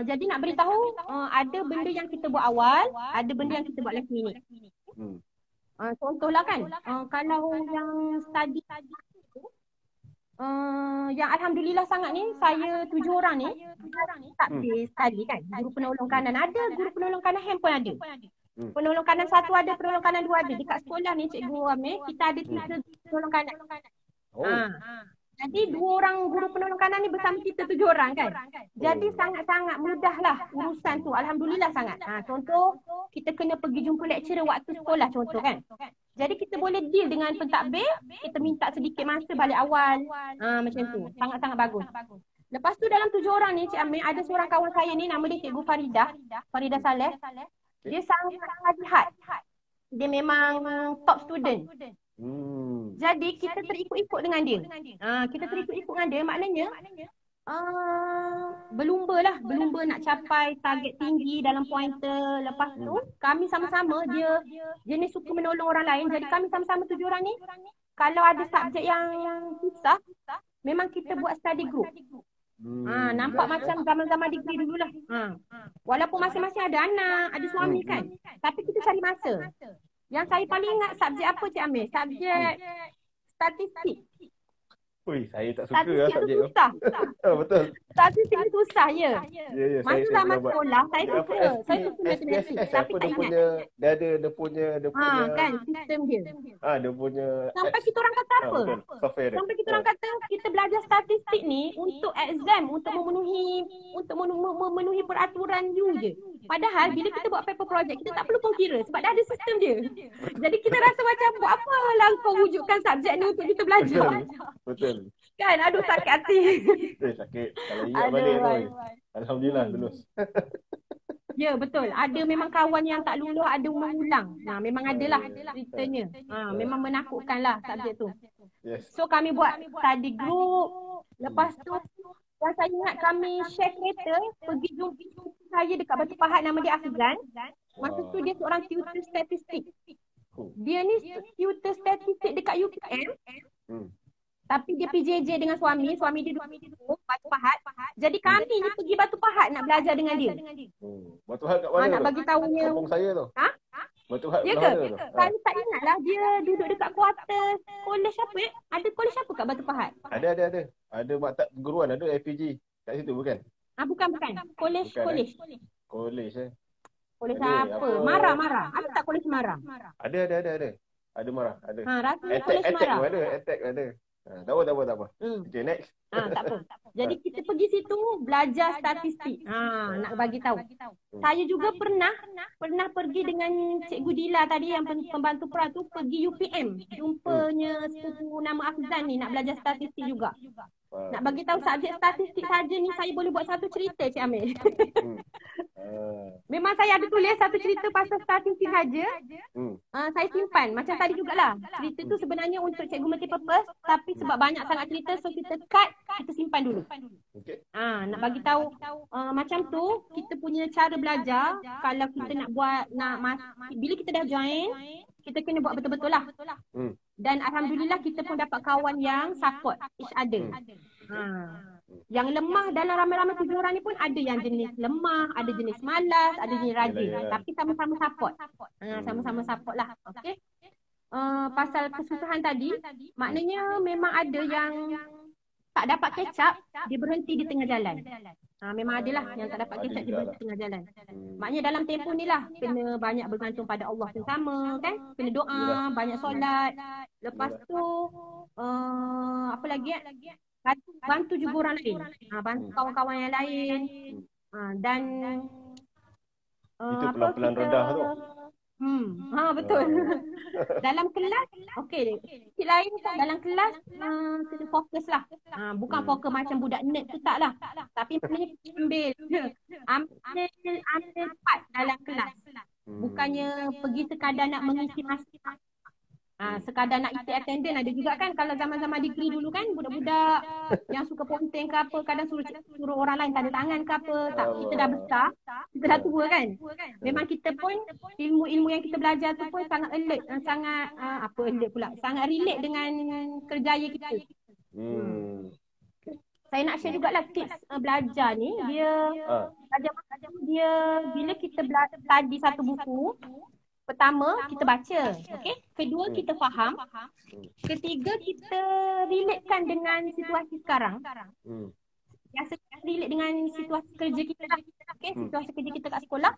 Jadi nak beritahu ada benda yang kita buat awal, ada benda yang kita buat last minute. Contohlah kan, kalau yang study yang alhamdulillah sangat ni, saya 7 orang ni tak boleh study kan. Guru penolong kanan ada, guru penolong kanan handphone ada. Penolong kanan satu ada, penolong kanan dua ada. Dekat sekolah ni Cikgu Amir, kita ada 3 penolong kanan. Jadi 2 orang guru penolong kanan ni bersama kita 7 orang kan. Jadi sangat-sangat mudahlah urusan tu. Alhamdulillah sangat. Contoh, kita kena pergi jumpa lecturer waktu sekolah contoh kan. Jadi kita boleh deal dengan pentadbir, kita minta sedikit masa balik awal. Macam tu. Sangat-sangat bagus. Lepas tu dalam 7 orang ni Cik Amir, ada seorang kawan saya ni nama dia Cikgu Faridah Saleh. Dia sangat hard. Dia memang top student. Jadi kita terikut-ikut dengan dia. Kita terikut-ikut dengan dia maknanya berlumba nak capai target tinggi dalam pointer. Lepas tu kami sama-sama, dia jenis suka menolong orang lain. Jadi kami sama-sama 7 orang ni, kalau ada subjek yang susah, memang kita buat study group. Nampak macam zaman-zaman degree dululah. Walaupun masing-masing ada anak, ada suami kan, tapi kita cari masa. Yang saya paling ingat subjek apa Cik Amir? Subjek statistik. Ui, saya tak suka lah Statistik tu subjek tu. susah. Betul. Statistik tu susah, ya. Ya, Masa saya zaman pernah buat. sekolah, saya Dia apa, suka. Saya suka matematik. SPSS Tapi apa tak dia ingat. punya, dia punya Kan, sistem dia. dia punya Sampai apps. kita orang kata apa? Betul, software dia. Sampai kita orang kata kita belajar statistik ni untuk exam, untuk memenuhi peraturan you je. Padahal bila kita buat paper project, kita tak perlu pun kira sebab dah ada sistem dia. Jadi kita rasa macam buat apalah kau wujudkan subjek ni untuk kita belajar. Betul. Kan, aduh sakit hati. Sakit. Kalau ingat balik tu. Alhamdulillah lulus. Ya, betul. Ada memang kawan yang tak lulus, ada mengulang. Nah, memang adalah ceritanya. Memang menakutkan lah subjek tu. Yes. So kami buat study group. Lepas tu yang saya ingat kami share kereta pergi jumpa saya dekat Batu Pahat, nama dia Afzan. Masa tu dia seorang tutor statistik. Dia ni tutor statistik dekat UPM. Tapi dia PJJ dengan suami dia duduk Batu Pahat. Jadi kami ni pergi Batu Pahat nak belajar dengan dia. Batu Pahat kat mana nak bagi tahunya. Kampung saya tu. Batu Pahat Ya ke? Saya tak ingat lah dia duduk dekat kuarter kolej apa. Ada kolej apa kat Batu Pahat? Ada. Ada maktab perguruan, ada FPG. Kat situ bukan? Bukan. Kolej. Kolej Kolej apa? Marah. Ada tak kolej Marah? Ada. Ada Marah, ada. Rasanya kolej Marah. Attack ada. Tak apa. Okay, next. Tak apa. Jadi kita pergi situ belajar statistik. Nak bagi tahu. Saya juga pernah pergi dengan Cikgu Dila tadi yang pembantu pra tu pergi UPM. Jumpanya sepupu nama Afzan ni nak belajar statistik juga. Nak bagi tahu subjek statistik saja ni saya boleh buat satu cerita Cik Amir. Memang saya ada tulis satu cerita pasal statistik saja. Saya simpan macam tadi jugalah. Cerita tu sebenarnya untuk Cikgu multipurpose, tapi sebab banyak sangat cerita so kita cut, kita simpan dulu. Nak bagi tahu macam tu kita punya cara belajar. Kalau kita nak buat bila kita dah join, kita kena buat betul-betul lah. Dan alhamdulillah kita pun dapat kawan yang support each other. Yang lemah dalam ramai-ramai 7 orang ni pun ada yang jenis lemah, ada jenis malas, ada jenis rajin. Tapi sama-sama support. Sama-sama support lah. Okay. Pasal kesusahan tadi, maknanya memang ada yang tak dapat catch up, dia berhenti di tengah jalan. Memang adalah yang tak dapat catch up, dia berhenti di tengah jalan. Maknanya dalam tempoh ni lah, kena banyak bergantung pada Allah bersama, kan? Kena doa, banyak solat. Lepas tu, apa lagi? Bantu juga orang lain. Bantu kawan-kawan yang lain. Dan itu pelan-pelan rendah tu. Betul. Dalam kelas, okey. Sikit lain dalam kelas kita fokus lah. Bukan fokus macam budak nerd tu tak lah. Tapi maknanya ambil part dalam kelas. Bukannya pergi sekadar nak mengisi masa. Sekadar nak isi attendance ada juga kan. Kalau zaman-zaman degree dulu kan, budak-budak yang suka ponteng ke apa, kadang suruh orang lain tanda tangan ke apa. Tak, kita dah besar, kita dah tua kan. Memang kita pun ilmu-ilmu yang kita belajar tu pun sangat alert, sangat relate dengan kerjaya kita. Saya nak share jugalah tips belajar ni. Dia bila kita study satu buku, pertama, kita baca. Okay? Kedua, kita faham. Ketiga, kita relatekan dengan situasi sekarang. Yang relate dengan situasi kerja kita. Okay? Situasi kerja kita kat sekolah.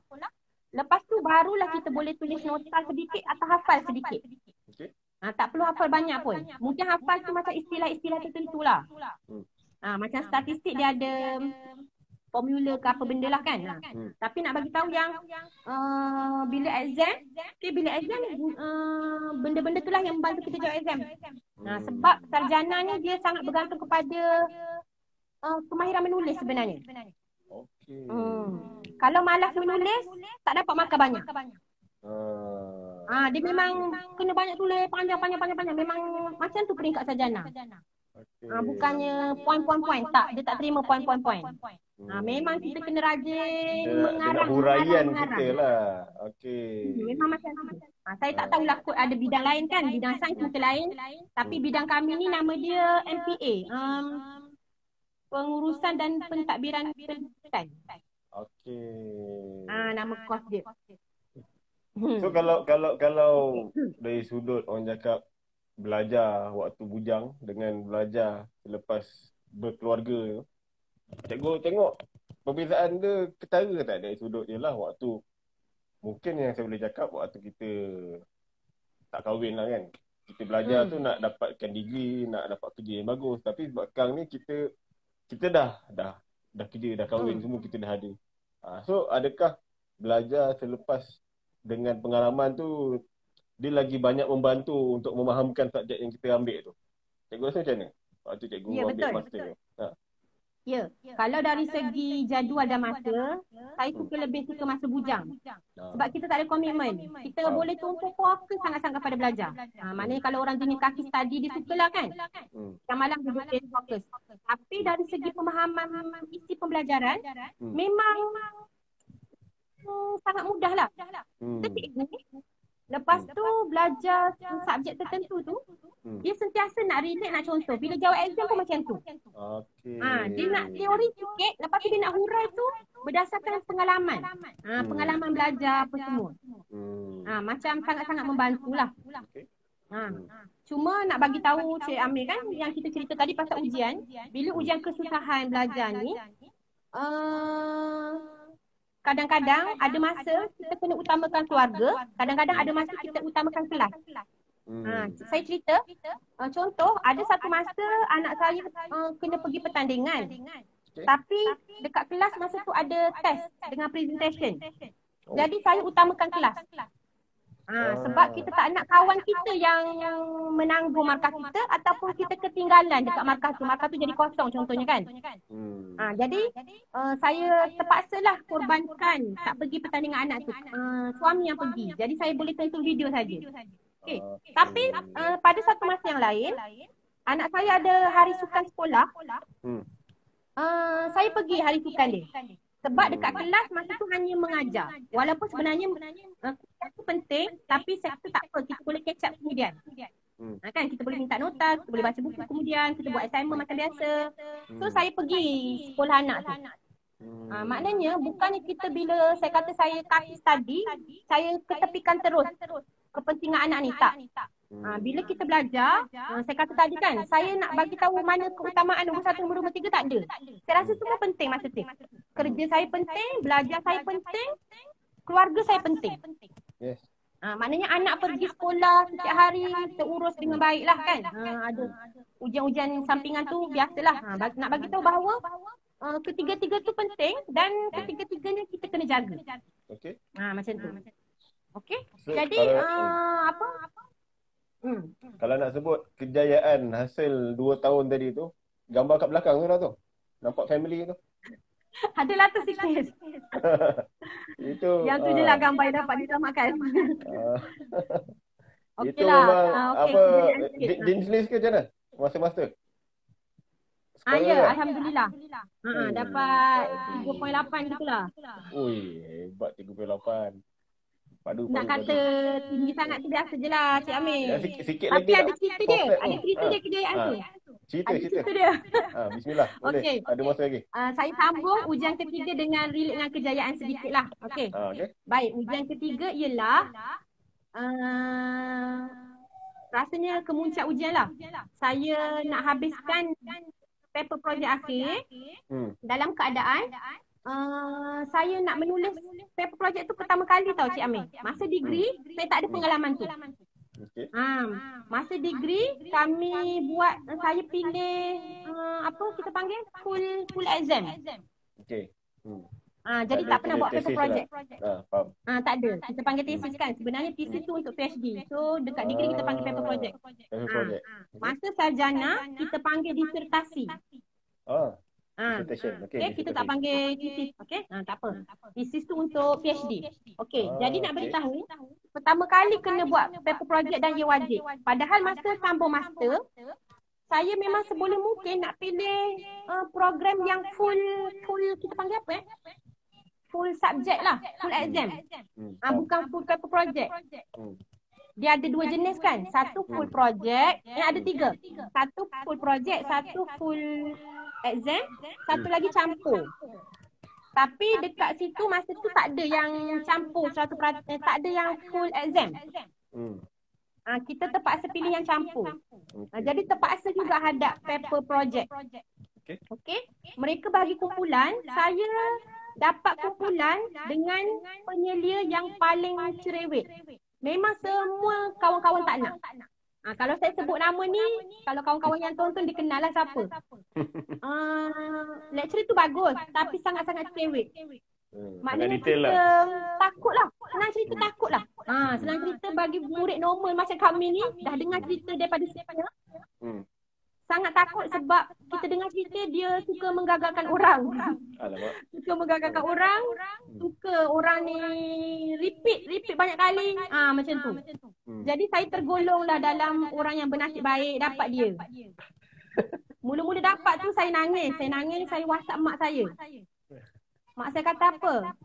Lepas tu, barulah kita boleh tulis nota sedikit atau hafal sedikit. Tak perlu hafal banyak pun. Mungkin hafal tu macam istilah-istilah tertentu lah. Macam statistik dia ada formula ke apa benda lah kan. Tapi nak bagi tahu yang bila exam benda-benda tu lah yang membantu kita jawab exam. Sebab sarjana ni dia sangat bergantung kepada kemahiran menulis sebenarnya. Kalau malas menulis, tak dapat markah banyak. Dia memang kena banyak tulis panjang. Memang macam tu peringkat sarjana. Bukannya poin. Tak, dia tak terima poin. Memang kita kena rajin mengarang. Huraian kita lah. Memang macam tu. Saya tak tahulah kot ada bidang lain kan. Bidang sains mungkin lain. Tapi bidang kami ni nama dia MPA. Pengurusan dan pentadbiran pendidikan. Nama kos dia. So kalau dari sudut orang cakap belajar waktu bujang dengan belajar selepas berkeluarga, cikgu tengok perbezaan dia ketara ke tak dari sudut je lah waktu. Mungkin yang saya boleh cakap waktu kita tak kahwin lah kan. Kita belajar tu nak dapatkan degree, nak dapat kerja yang bagus. Tapi sebab sekarang ni kita dah kerja, dah kahwin, semua kita dah ada. So adakah belajar selepas dengan pengalaman tu dia lagi banyak membantu untuk memahamkan subjek yang kita ambil tu? Cikgu rasa macam mana waktu cikgu ambil master tu? Ya, kalau dari segi jadual dan masa, saya lebih suka masa bujang. Sebab kita tak ada komitmen. Kita boleh tumpu fokus sangat-sangat pada belajar. Maknanya kalau orang jenis kaki study, dia sukalah kan. Yang malam dia boleh fokus. Tapi dari segi pemahaman isi pembelajaran, memang sangat mudah lah. Lepas tu belajar subjek tertentu tu, dia sentiasa nak relate, nak contoh. Bila jawab exam pun macam tu. Dia nak teori sikit, lepas tu dia nak hurai tu berdasarkan pengalaman. Pengalaman belajar apa semua. Macam sangat-sangat membantulah. Cuma nak bagi tahu Cik Amir kan, yang kita cerita tadi pasal ujian. Bila ujian kesusahan belajar ni, kadang-kadang ada masa kita kena utamakan keluarga, kadang-kadang ada masa kita utamakan kelas. Saya cerita, contoh ada satu masa anak saya kena pergi pertandingan. Tapi dekat kelas masa tu ada test dengan presentation. Jadi saya utamakan kelas. Sebab kita tak nak kawan kita yang menanggung markah kita ataupun kita ketinggalan dekat markah tu jadi kosong contohnya kan. Jadi saya terpaksalah korbankan tak pergi pertandingan anak tu. Suami yang pergi. Jadi saya boleh tonton video saja. Okay. Tapi pada satu masa yang lain, anak saya ada hari sukan sekolah. Saya pergi hari sukan dia. Sebab dekat kelas masa tu hanya mengajar. Walaupun sebenarnya itu penting, tapi saya kata tak apa, kita boleh catch up kemudian. Kan kita boleh minta nota, kita boleh baca buku kemudian, kita buat assignment macam biasa. So saya pergi sekolah anak tu. Maknanya bukannya kita bila saya kata saya kaki study, saya ketepikan terus kepentingan anak ni, tak. Bila kita belajar, saya kata tadi kan, saya nak bagi tahu mana keutamaan nombor 1, nombor 2, 3 tak ada. Saya rasa semua penting masa tu. Kerja saya penting, belajar saya penting, keluarga saya penting. Yes. Maknanya anak pergi sekolah setiap hari terurus dengan baik lah kan. Ada ujian-ujian sampingan tu biasalah. Nak bagi tahu bahawa ketiga-tiga tu penting dan ketiga-tiganya kita kena jaga. Okey. Macam tu. Okey. So, jadi kalau nak sebut kejayaan hasil 2 tahun tadi tu, gambar kat belakang tu lah tu. Nampak family tu. Adalah tu sikit. Itu yang tu je lah gambar yang dapat disamakan. Itu memang apa, jeans list ke macam mana? Masa-masa? Ya, Alhamdulillah. Dapat 3.8 gitulah. Ui, hebat 3.8. Nak kata tinggi sangat tu biasa je lah Cik Amir. Sikit tapi lagi ada cerita dia. Ada cerita dia kejayaan tu. Cerita dia. Bismillah. Boleh. Okay. Ada masa lagi. Saya sambung ujian ketiga dengan relate dengan kejayaan sedikit lah. Okay. Baik, ujian ketiga ialah rasanya kemuncak ujian lah. Saya nak habiskan paper projek akhir dalam keadaan saya nak menulis paper projek tu pertama kali tau Cik Amir. Masa degree saya tak ada pengalaman tu. Masa degree kami buat, saya pilih apa kita panggil full exam. Jadi tak pernah buat paper project. Tak ada. Kita panggil thesis kan. Sebenarnya thesis tu untuk PhD. So dekat degree kita panggil paper project. Masa sarjana kita panggil disertasi. Kita tak panggil thesis. Tak apa. Thesis tu untuk PhD. Jadi nak beritahu, pertama kali kena buat paper project dan ia wajib. Padahal masa sambung master, saya memang seboleh mungkin nak pilih program yang full kita panggil apa full subject lah, full exam. Bukan full paper project. Dia ada 2 jenis kan. Satu full project, ada 3. Satu full project, satu full exam, satu lagi campur. Tapi dekat situ masa tu tak ada yang campur 100%, tak ada yang full exam. Kita terpaksa pilih yang campur. Jadi terpaksa juga hadap paper project. Okey. Mereka bagi kumpulan, saya dapat kumpulan dengan penyelia yang paling cerewet. Memang semua kawan-kawan tak nak. Kalau saya sebut nama ni, kalau kawan-kawan yang tonton dia kenal lah siapa. Lecturer tu bagus tapi sangat-sangat cerewet. Maknanya kita takutlah. Senang cerita takutlah. Senang cerita bagi murid normal macam kami ni, dah dengar cerita daripada senior, sangat takut sebab kita dengar cerita dia suka menggagalkan orang. Suka menggagalkan orang, suka orang ni repeat banyak kali. Macam tu. Jadi saya tergolonglah dalam orang yang bernasib baik dapat dia. Mula-mula dapat tu saya nangis, saya WhatsApp mak saya. Mak saya kata apa?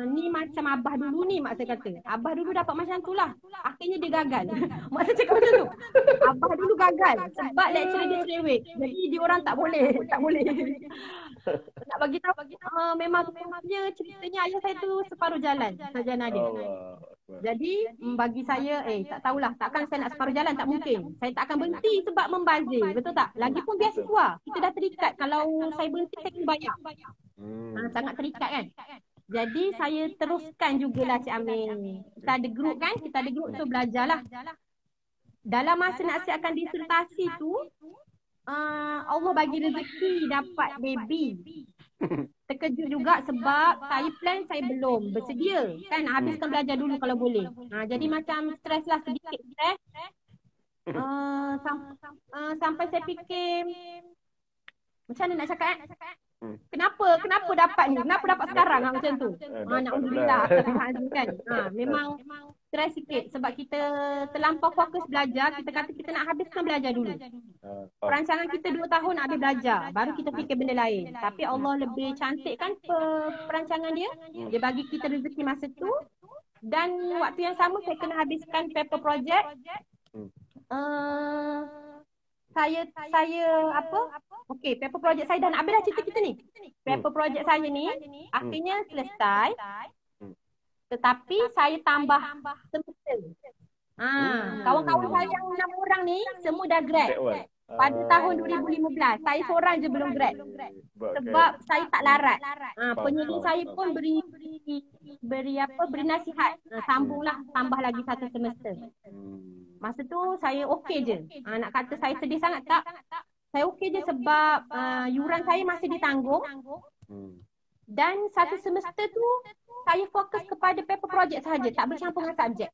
Ni macam abah dulu ni, mak saya kata. Abah dulu dapat macam tu lah. Akhirnya dia gagal. Mak saya cakap macam tu. Abah dulu gagal sebab lecturer dia cerewet. Jadi dia orang tak boleh. Nak bagi tahu, memang ceritanya ayah saya tu separuh jalan. Sarjana dia. Jadi bagi saya, tak tahulah. Takkan saya nak separuh jalan, tak mungkin. Saya tak akan berhenti sebab membazir. Betul tak? Lagipun beasiswa. Kita dah terikat. Kalau saya berhenti, saya kena bayar. Sangat terikat kan. Jadi saya teruskan jugalah Cik Amir. Kita ada grup kan. Kita ada grup tu belajarlah. Dalam masa nak siapkan disertasi tu, Allah bagi rezeki dapat baby. Terkejut juga sebab saya plan saya belum bersedia kan, habiskan belajar dulu kalau boleh. Jadi macam stres lah, sedikit stres. Sampai saya fikir macam mana nak cakap Kenapa dapat ni? Kenapa dapat sekarang macam tu? Alhamdulillah kan. Memang stres sikit sebab kita terlampau fokus belajar. Kita kata kita nak habiskan belajar dulu. Perancangan kita 2 tahun nak habis belajar, baru kita fikir benda lain. Tapi Allah lebih cantik kan perancangan dia. Dia bagi kita rezeki masa tu. Dan waktu yang sama saya kena habiskan paper project. Saya okey, paper project saya dah nak habis dah cerita kita ni. Paper project saya ni akhirnya selesai. Tetapi saya tambah semester. Kawan-kawan saya yang 6 orang ni semua dah grad. Pada tahun 2015, saya seorang je belum grad. Sebab saya tak larat. Penyelidik saya pun beri nasihat. Sambunglah, tambah lagi 1 semester. Masa tu saya okey je. Nak kata saya sedih sangat tak? Saya okey je sebab yuran saya masih ditanggung. Dan 1 semester tu saya fokus kepada paper project sahaja, tak bercampur dengan subjek.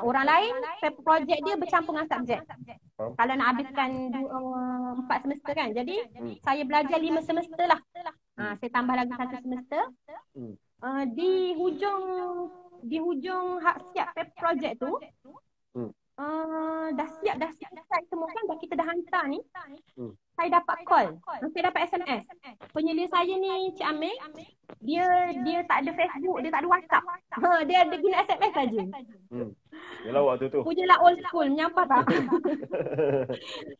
Orang lain paper project dia bercampur dengan subjek. Kalau nak habiskan 4 semester kan. Jadi saya belajar 5 semester lah. Saya tambah lagi 1 semester. Di hujung hak siap paper project tu, dah siap semua kan, kita dah hantar ni. Saya dapat call, saya dapat SMS. Penyelia saya ni Cik Amir, dia tak ada Facebook, dia tak ada WhatsApp. Dia ada guna SMS saja. Yalah waktu tu. Punyalah old school, menyampah tak?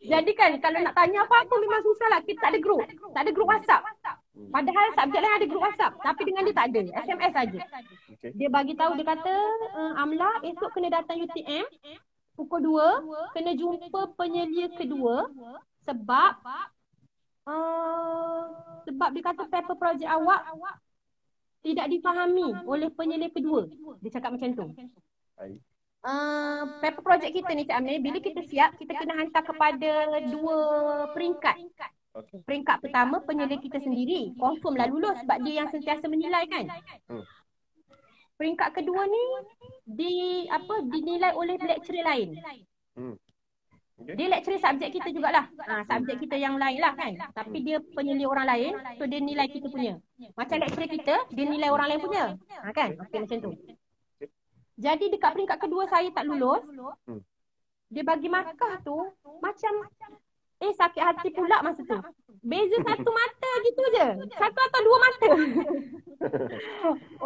Jadi kan kalau nak tanya apa-apa memang susah lah. Kita tak ada grup. Tak ada grup WhatsApp. Padahal subjek lain ada grup WhatsApp. Tapi dengan dia tak ada. SMS saja. Dia bagi tahu, dia kata, Amla esok kena datang UTM. Pukul 2. Kena jumpa penyelia kedua. Sebab dia kata paper project awak tidak difahami oleh penyelia kedua. Dia cakap macam tu. Paper project kita ni Cik Amir, bila kita siap, kita kena hantar kepada 2 peringkat. Peringkat pertama penyelia kita sendiri, confirm lah lulus sebab dia yang sentiasa menilai kan. Peringkat kedua ni dinilai oleh lecturer lain. Dia lecturer subjek kita jugalah. Subjek kita yang lain lah kan. Tapi dia penyelia orang lain, so dia nilai kita punya. Macam lecturer kita, dia nilai orang lain punya. Kan? Okey macam tu. Jadi dekat peringkat kedua saya tak lulus. Dia bagi markah tu macam sakit hati pula masa tu. Beza 1 mata gitu je. 1 atau 2 mata.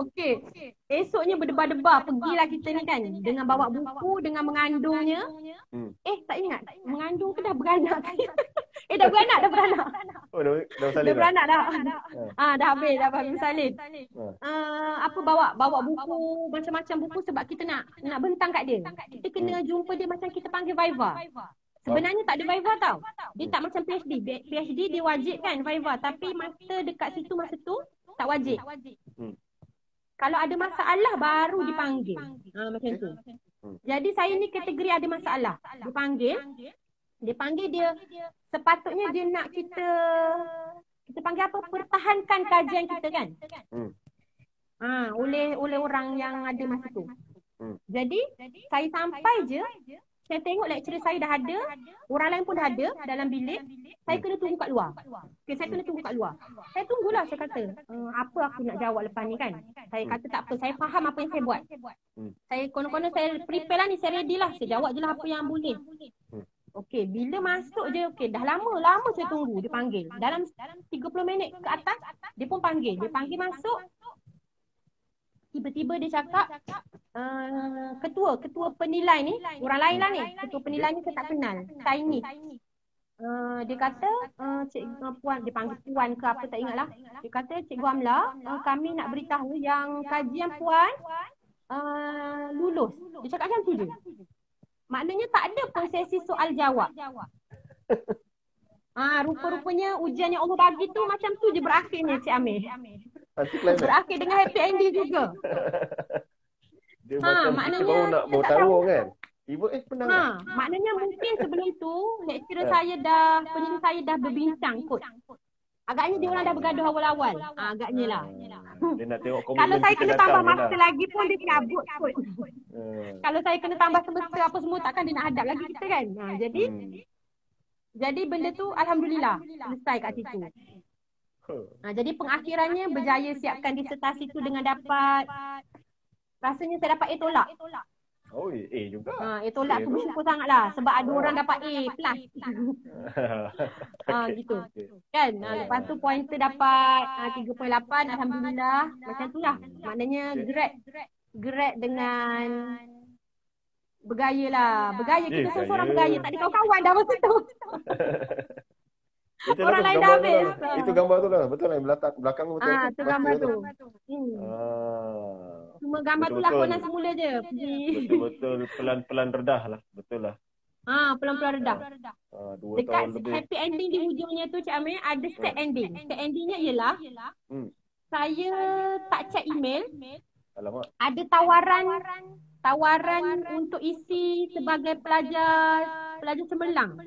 Okey. Esoknya berdebar-debar pergilah kita ni kan dengan bawa buku, dengan mengandungnya. Tak ingat mengandung ke dah beranak. Dah beranak. Oh, dah Dia salin dah. beranak dah. Ha. Dah habis bersalin. Ha. Apa bawa buku, macam-macam buku sebab kita nak bentang kat dia. Kita kena jumpa dia macam kita panggil Viva. Sebenarnya tak ada Viva tau. Dia tak macam PhD. PhD dia wajib kan Viva. Tapi masa dekat situ masa tu tak wajib. Kalau ada masalah baru dipanggil. Macam tu. Jadi saya ni kategori ada masalah. Dipanggil dia sepatutnya dia nak kita panggil apa? Pertahankan kajian kita kan. Oleh orang yang ada masa tu. Jadi saya sampai je, saya tengok lecturer saya dah ada, orang lain pun dah ada dalam bilik. Saya kena tunggu kat luar. Saya kena tunggu kat luar. Saya tunggulah, saya kata, apa aku nak jawab lepas ni kan. Saya kata tak apa, saya faham apa yang saya buat. Saya konon-konon saya prepare lah ni, saya ready lah. Saya jawab je lah apa yang boleh. Okey, bila masuk je, dah lama saya tunggu dia panggil. Dalam 30 minit ke atas, dia pun panggil. Dia panggil masuk. Tiba-tiba dia cakap, ketua penilai ni, orang lain lah ni. Ketua penilai ni saya tak kenal. Chinese. Dia kata, Puan, dia panggil Puan ke apa tak ingat lah. Dia kata, Cikgu Amla, kami nak beritahu yang kajian Puan lulus. Dia cakap macam tu je. Maknanya tak ada pun sesi soal jawab. Rupa-rupanya ujian yang Allah bagi tu macam tu je berakhirnya Cik Amir. Berakhir dengan happy ending juga. Dia macam kita baru tahu kan. Ibu penang. Maknanya mungkin sebelum tu lecturer penyanyi saya dah berbincang kot. Agaknya dia orang dah bergaduh awal-awal. Agaknya lah. Dia nak tengok kalau saya kena tambah masa lagi pun dia cabut kot. Kalau saya kena tambah semester apa semua takkan dia nak hadap lagi kita kan. Jadi benda tu alhamdulillah selesai kat situ. Jadi pengakhirannya berjaya siapkan disertasi tu dengan dapat, rasanya saya dapat A tolak. Oh, A juga. A tolak tu bersyukur sangatlah sebab ada orang dapat A plus. Gitu. Kan? Lepas tu pointer dapat 3.8, alhamdulillah. Macam tu lah. Maknanya grade dengan bergaya lah. Bergaya, kita seorang bergaya. Tak ada kawan-kawan dah masa tu. Orang lain dah habis. Itu gambar tu lah. Betul lah. Belakang betul. Itu gambar tu. Cuma gambar tu lakonan semula je. Betul-betul pelan-pelan redah lah. Betul lah. Pelan-pelan redah. 2 dekat tahun lebih. Happy ending di hujungnya tu Cik Amir ada sad ending. Sad endingnya ialah saya tak check email. Alamak. Ada tawaran untuk isi sebagai pelajar cemerlang.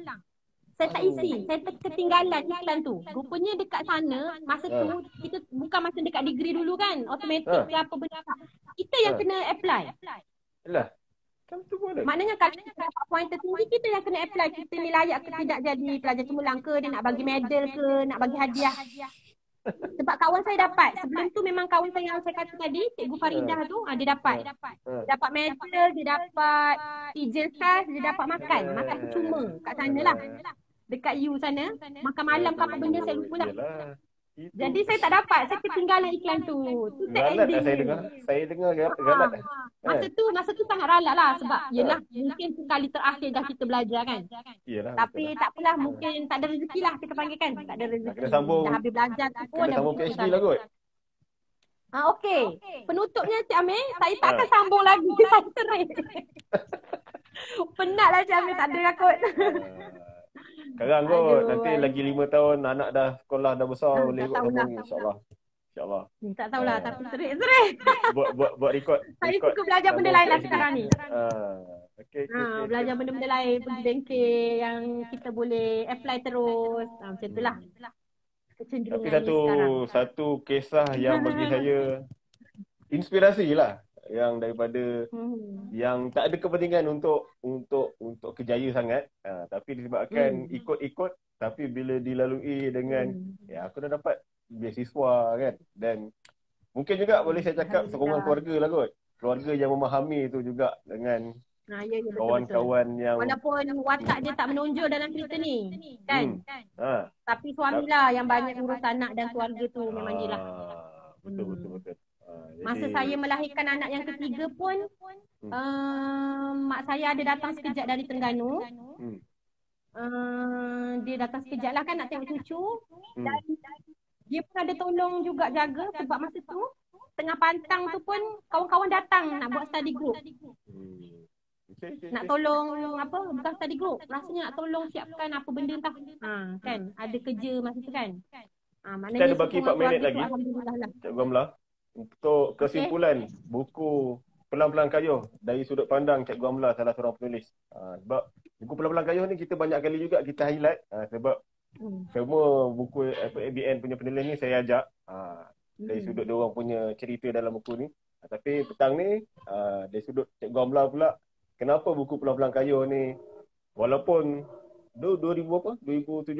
Saya tak isi. Saya ketinggalan iklan tu. Rupanya dekat sana, masa tu, kita bukan masa dekat degree dulu kan. Automatic ke apa benda. Kita yang kena apply. Yalah. Macam tu boleh. Maknanya kalau kita dapat poin tertinggi, kita yang kena apply. Kita ni layak ke tidak jadi pelajar cemerlang ke. Dia nak bagi medal ke, nak bagi hadiah. Sebab kawan saya dapat. Sebelum tu memang kawan saya yang saya kata tadi, Cikgu Faridah tu, dia dapat. Dapat medal, dia dapat ijazah, dia dapat makan. Makan cuma kat sana lah. Dekat U sana, makan malam ke apa benda saya lupa lah. Jadi saya tak dapat, saya ketinggalan iklan tu. Tu galat lah saya dengar galat. Masa tu sangat ralak lah sebab yelah mungkin tu kali terakhir dah kita belajar kan. Yalah, tapi tak apalah, mungkin tak ada rezeki lah kita panggil kan. Tak ada rezeki. Kena sambung. Dah habis belajar tu pun. Kena sambung PhD lah kot. Okey. Penutupnya Cik Amir, saya tak akan sambung lagi. Saya terik. Penat lah Cik Amir, tak ada lah kot. Sekarang kot, nanti lagi 5 tahun anak dah sekolah dah besar boleh kot sambung insya-Allah. InsyaAllah. Tak tahulah tapi serik. Buat record. Saya suka belajar benda lain lah sekarang ni. Okay. Belajar benda-benda lain, pergi bengkel yang kita boleh apply terus. Macam itulah. Tapi satu kisah yang bagi saya inspirasi lah, yang daripada yang tak ada kepentingan untuk kejaya sangat, tapi disebabkan ikut-ikut, tapi bila dilalui dengan aku dah dapat beasiswa kan, dan mungkin juga boleh saya cakap sokongan keluarga lah kot, keluarga yang memahami itu juga dengan kawan-kawan yang walaupun watak dia tak menonjol dalam cerita ni kan, tapi suamilah yang banyak urus anak dan keluarga tu memang dia lah. Betul. Masa saya melahirkan anak yang ketiga pun mak saya ada datang sekejap dari Terengganu. dia datang sekejap lah kan nak tengok cucu. Dan dia pun ada tolong juga jaga sebab masa tu tengah pantang tu pun kawan-kawan datang nak buat study group. Nak tolong apa, bukan study group, rasanya nak tolong siapkan apa benda entah. Kan ada kerja masa tu kan. Kita ada baki 4 minit lagi, Cikgu Amla, untuk kesimpulan buku Pelan-Pelan Kayuh dari sudut pandang Cikgu Amla, salah seorang penulis. Sebab buku Pelan-Pelan Kayuh ni kita banyak kali juga kita highlight, sebab semua buku ABN punya penulis ni saya ajak dari sudut dia orang punya cerita dalam buku ni. Tapi petang ni dari sudut Cikgu Amla pula, kenapa buku Pelan-Pelan Kayuh ni walaupun 2000 apa? 2017?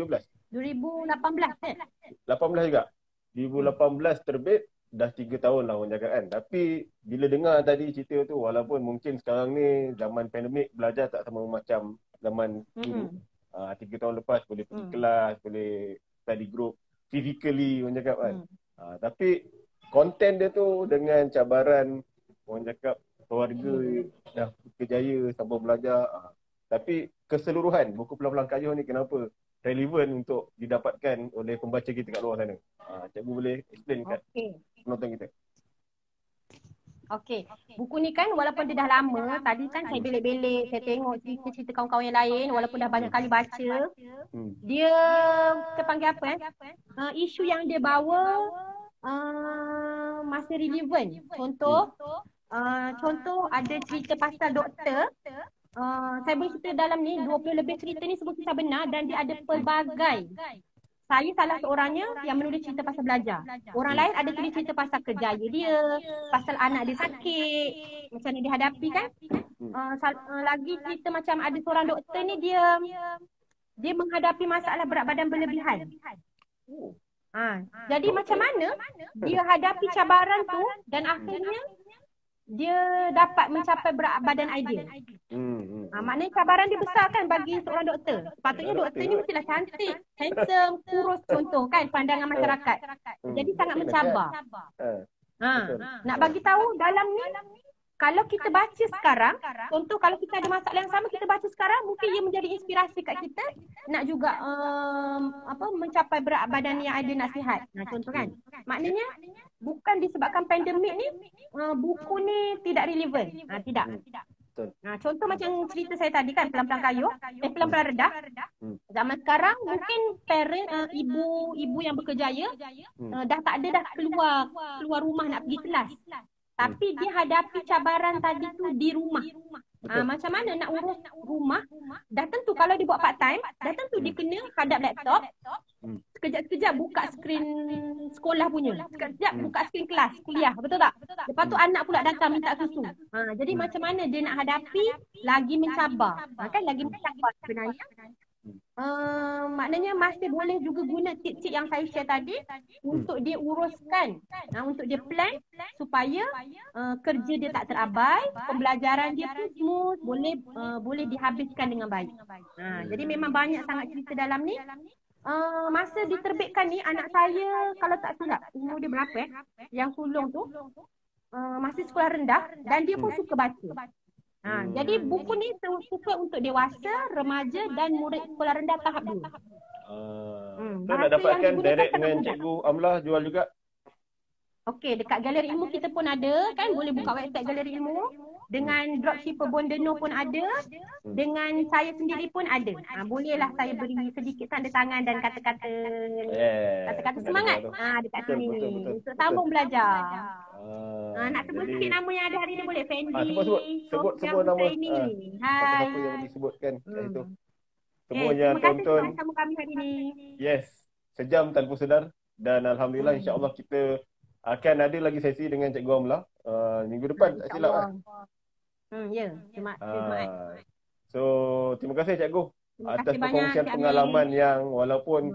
2018 kan? 18 juga. 2018 terbit, dah 3 tahun lah orang cakap kan. Tapi bila dengar tadi cerita tu, walaupun mungkin sekarang ni zaman pandemik, belajar tak sama macam zaman dulu. 3 tahun lepas boleh pergi kelas, boleh study group physically orang cakap kan. Tapi konten dia tu dengan cabaran orang cakap keluarga dah berjaya sambung belajar. Tapi keseluruhan buku Pelan-Pelan Kayuh ni kenapa relevan untuk didapatkan oleh pembaca kita kat luar sana? Cikgu boleh explain kat penonton kita. Okey, buku ni kan walaupun dia dah lama, tadi kan saya belik-belik, saya tengok cerita-cerita kawan-kawan yang lain, walaupun dah banyak kali baca, dia terpanggil apa isu yang dia bawa masih relevan. Contoh ada cerita pasal doktor. Saya boleh cerita dalam ni 20 lebih cerita ni semua kisah benar dan dia ada pelbagai. Saya salah seorangnya yang menulis cerita pasal belajar. Orang lain ada tulis cerita pasal kerjaya dia, pasal anak dia sakit, macam mana dia hadapi kan. Lagi cerita macam ada seorang doktor ni dia menghadapi masalah berat badan berlebihan. Jadi macam mana dia hadapi cabaran tu dan akhirnya dia dapat mencapai berat badan ideal. Maknanya cabaran dia besar kan bagi seorang doktor. Sepatutnya doktor ni mestilah cantik, handsome, kurus contoh kan pandangan masyarakat. Jadi sangat mencabar. Nak bagi tahu dalam ni, kalau kita baca sekarang, contoh kalau kita ada masalah yang sama, kita baca sekarang, mungkin ia menjadi inspirasi kat kita nak juga mencapai berat badan yang ada nasihat. Contoh kan. Maknanya bukan disebabkan pandemik ni buku ni tidak relevan. Tidak. Contoh macam cerita saya tadi kan, Pelan-Pelan Kayuh, Pelan-Pelan Redah. Zaman sekarang mungkin parent, ibu yang berkerjaya dah tak ada dah keluar rumah nak pergi kelas. Tapi dia hadapi cabaran tadi tu di rumah. Macam mana nak urus rumah? Dah tentu kalau dia buat part time, dah tentu dia kena hadap laptop. Sekejap-sekejap buka skrin sekolah punya. Sekejap buka skrin kelas, kuliah. Betul tak? Lepas tu anak pula datang minta susu. Jadi macam mana dia nak hadapi lagi mencabar. Kan lagi mencabar sebenarnya. Maknanya masih boleh juga guna tip-tip yang saya share tadi untuk dia uruskan, untuk dia plan supaya kerja dia tak terabai, pembelajaran dia pun smooth, boleh dihabiskan dengan baik. Jadi memang banyak sangat cerita dalam ni. Masa diterbitkan ni, anak saya kalau tak silap umur dia berapa yang sulung tu masih sekolah rendah dan dia pun suka baca. Jadi buku ni suka untuk dewasa, remaja dan murid sekolah rendah tahap 2. Kita nak dapatkan direct dengan Cikgu Amla jual juga? Okey, dekat Galeri Ilmu kita pun ada kan, boleh buka website Galeri Ilmu. Dengan dropshipper Bondeno pun ada. Dengan saya sendiri pun ada. Bolehlah saya beri sedikit tanda tangan dan kata-kata semangat dekat sini. Untuk sambung belajar. Nak sebut sikit nama yang ada hari ni boleh? Fendi. Sebut semua nama. Hai. Siapa yang disebutkan kat situ. Semua yang tonton. Terima kasih sama kami hari ni. Yes. Sejam tanpa sedar. Dan Alhamdulillah insya-Allah kita akan ada lagi sesi dengan Cikgu Amla minggu depan, tak silap kan? Ya, Jumaat. So, terima kasih Cikgu atas perkongsian pengalaman yang walaupun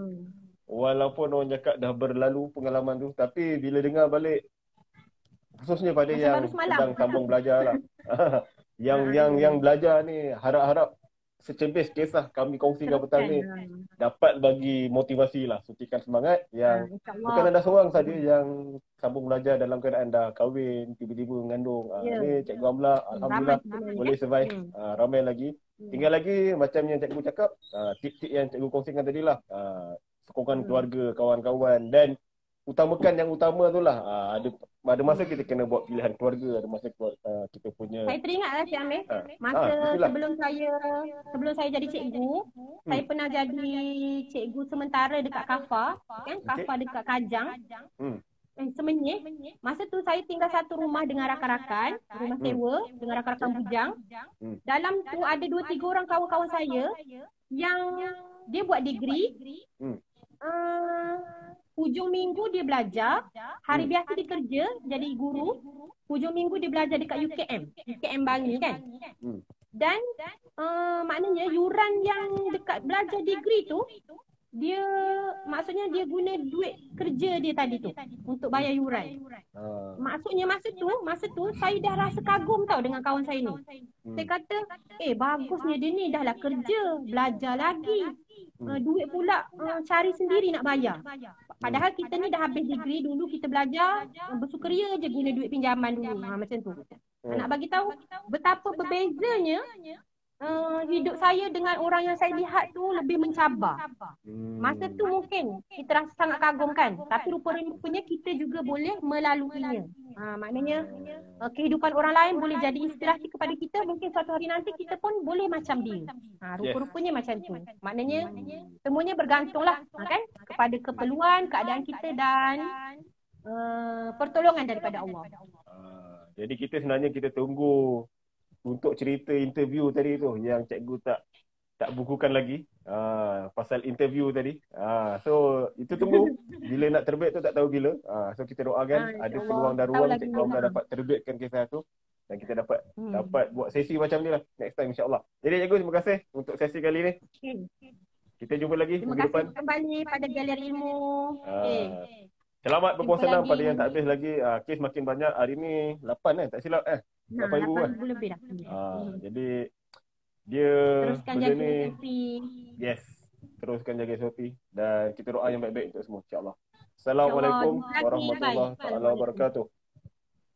orang cakap dah berlalu pengalaman tu, tapi bila dengar balik, khususnya pada yang sedang sambung belajar lah. yang belajar ni harap-harap secebis kisah kami kongsikan petang ni Teruskan. dapat bagi motivasi lah, suntikan semangat yang bukan InsyaAllah. anda seorang saja yang sambung belajar dalam keadaan dah kahwin, tiba-tiba mengandung. Ya. Ni Cikgu Amla, Ramai Alhamdulillah sebenarnya. boleh survive. Ramai lagi. Tinggal lagi macam yang Cikgu cakap, tip-tip yang Cikgu kongsikan tadi lah. Sokongan keluarga, kawan-kawan dan utamakan yang utama tu lah. Ada masa kita kena buat pilihan keluarga, ada masa kita punya. Saya teringatlah Cik Amir, masa sebelum saya jadi cikgu, saya pernah jadi cikgu sementara dekat Kafa, kan? Kafa dekat Kajang. Semenyih. Masa tu saya tinggal satu rumah dengan rakan-rakan, rumah sewa dengan rakan-rakan bujang. Dalam tu ada 2-3 orang kawan-kawan saya yang dia buat degree. Hujung minggu dia belajar, hari biasa dia kerja jadi guru, hujung minggu dia belajar dekat UKM Bangi kan. Dan maknanya yuran yang dekat belajar degree tu, dia maksudnya dia guna duit kerja dia tadi tu untuk bayar yuran. Maksudnya masa tu saya dah rasa kagum tau dengan kawan saya ni. Saya kata, bagusnya dia ni dah lah kerja, belajar lagi. Duit pula cari sendiri nak bayar. Padahal kita ni dah habis degree dulu, kita belajar bersukaria je guna duit pinjaman dulu. Macam tu. Nak bagi tahu betapa berbezanya hidup saya dengan orang yang saya lihat tu lebih mencabar. Masa tu mungkin kita rasa sangat kagum kan, tapi rupa-rupanya kita juga boleh melaluinya. Maknanya kehidupan orang lain boleh jadi inspirasi kepada kita. Mungkin suatu hari nanti kita pun boleh macam dia. Rupa-rupanya macam tu. Maknanya semuanya bergantunglah kan kepada keperluan, keadaan kita dan pertolongan daripada Allah. Jadi kita sebenarnya kita tunggu untuk cerita interview tadi tu yang cikgu tak bukukan lagi pasal interview tadi. So itu tunggu bila nak terbit tu tak tahu bila. So kita doakan ada peluang dan ruang cikgu Amla dapat terbitkan kisah tu dan kita dapat buat sesi macam ni lah next time insya-Allah. Jadi cikgu terima kasih untuk sesi kali ni. Kita jumpa lagi minggu depan. Terima kasih kembali pada Galeri Ilmu. Selamat berpuasa enam pada yang tak habis lagi. Kes makin banyak. Hari ni 8 tak silap 8,000 kan. 8,000 lebih dah. Jadi dia teruskan jaga SOP. Yes. Teruskan jaga SOP dan kita doa yang baik-baik untuk semua insya-Allah. Assalamualaikum warahmatullahi wabarakatuh.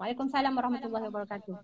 Waalaikumsalam warahmatullahi wabarakatuh.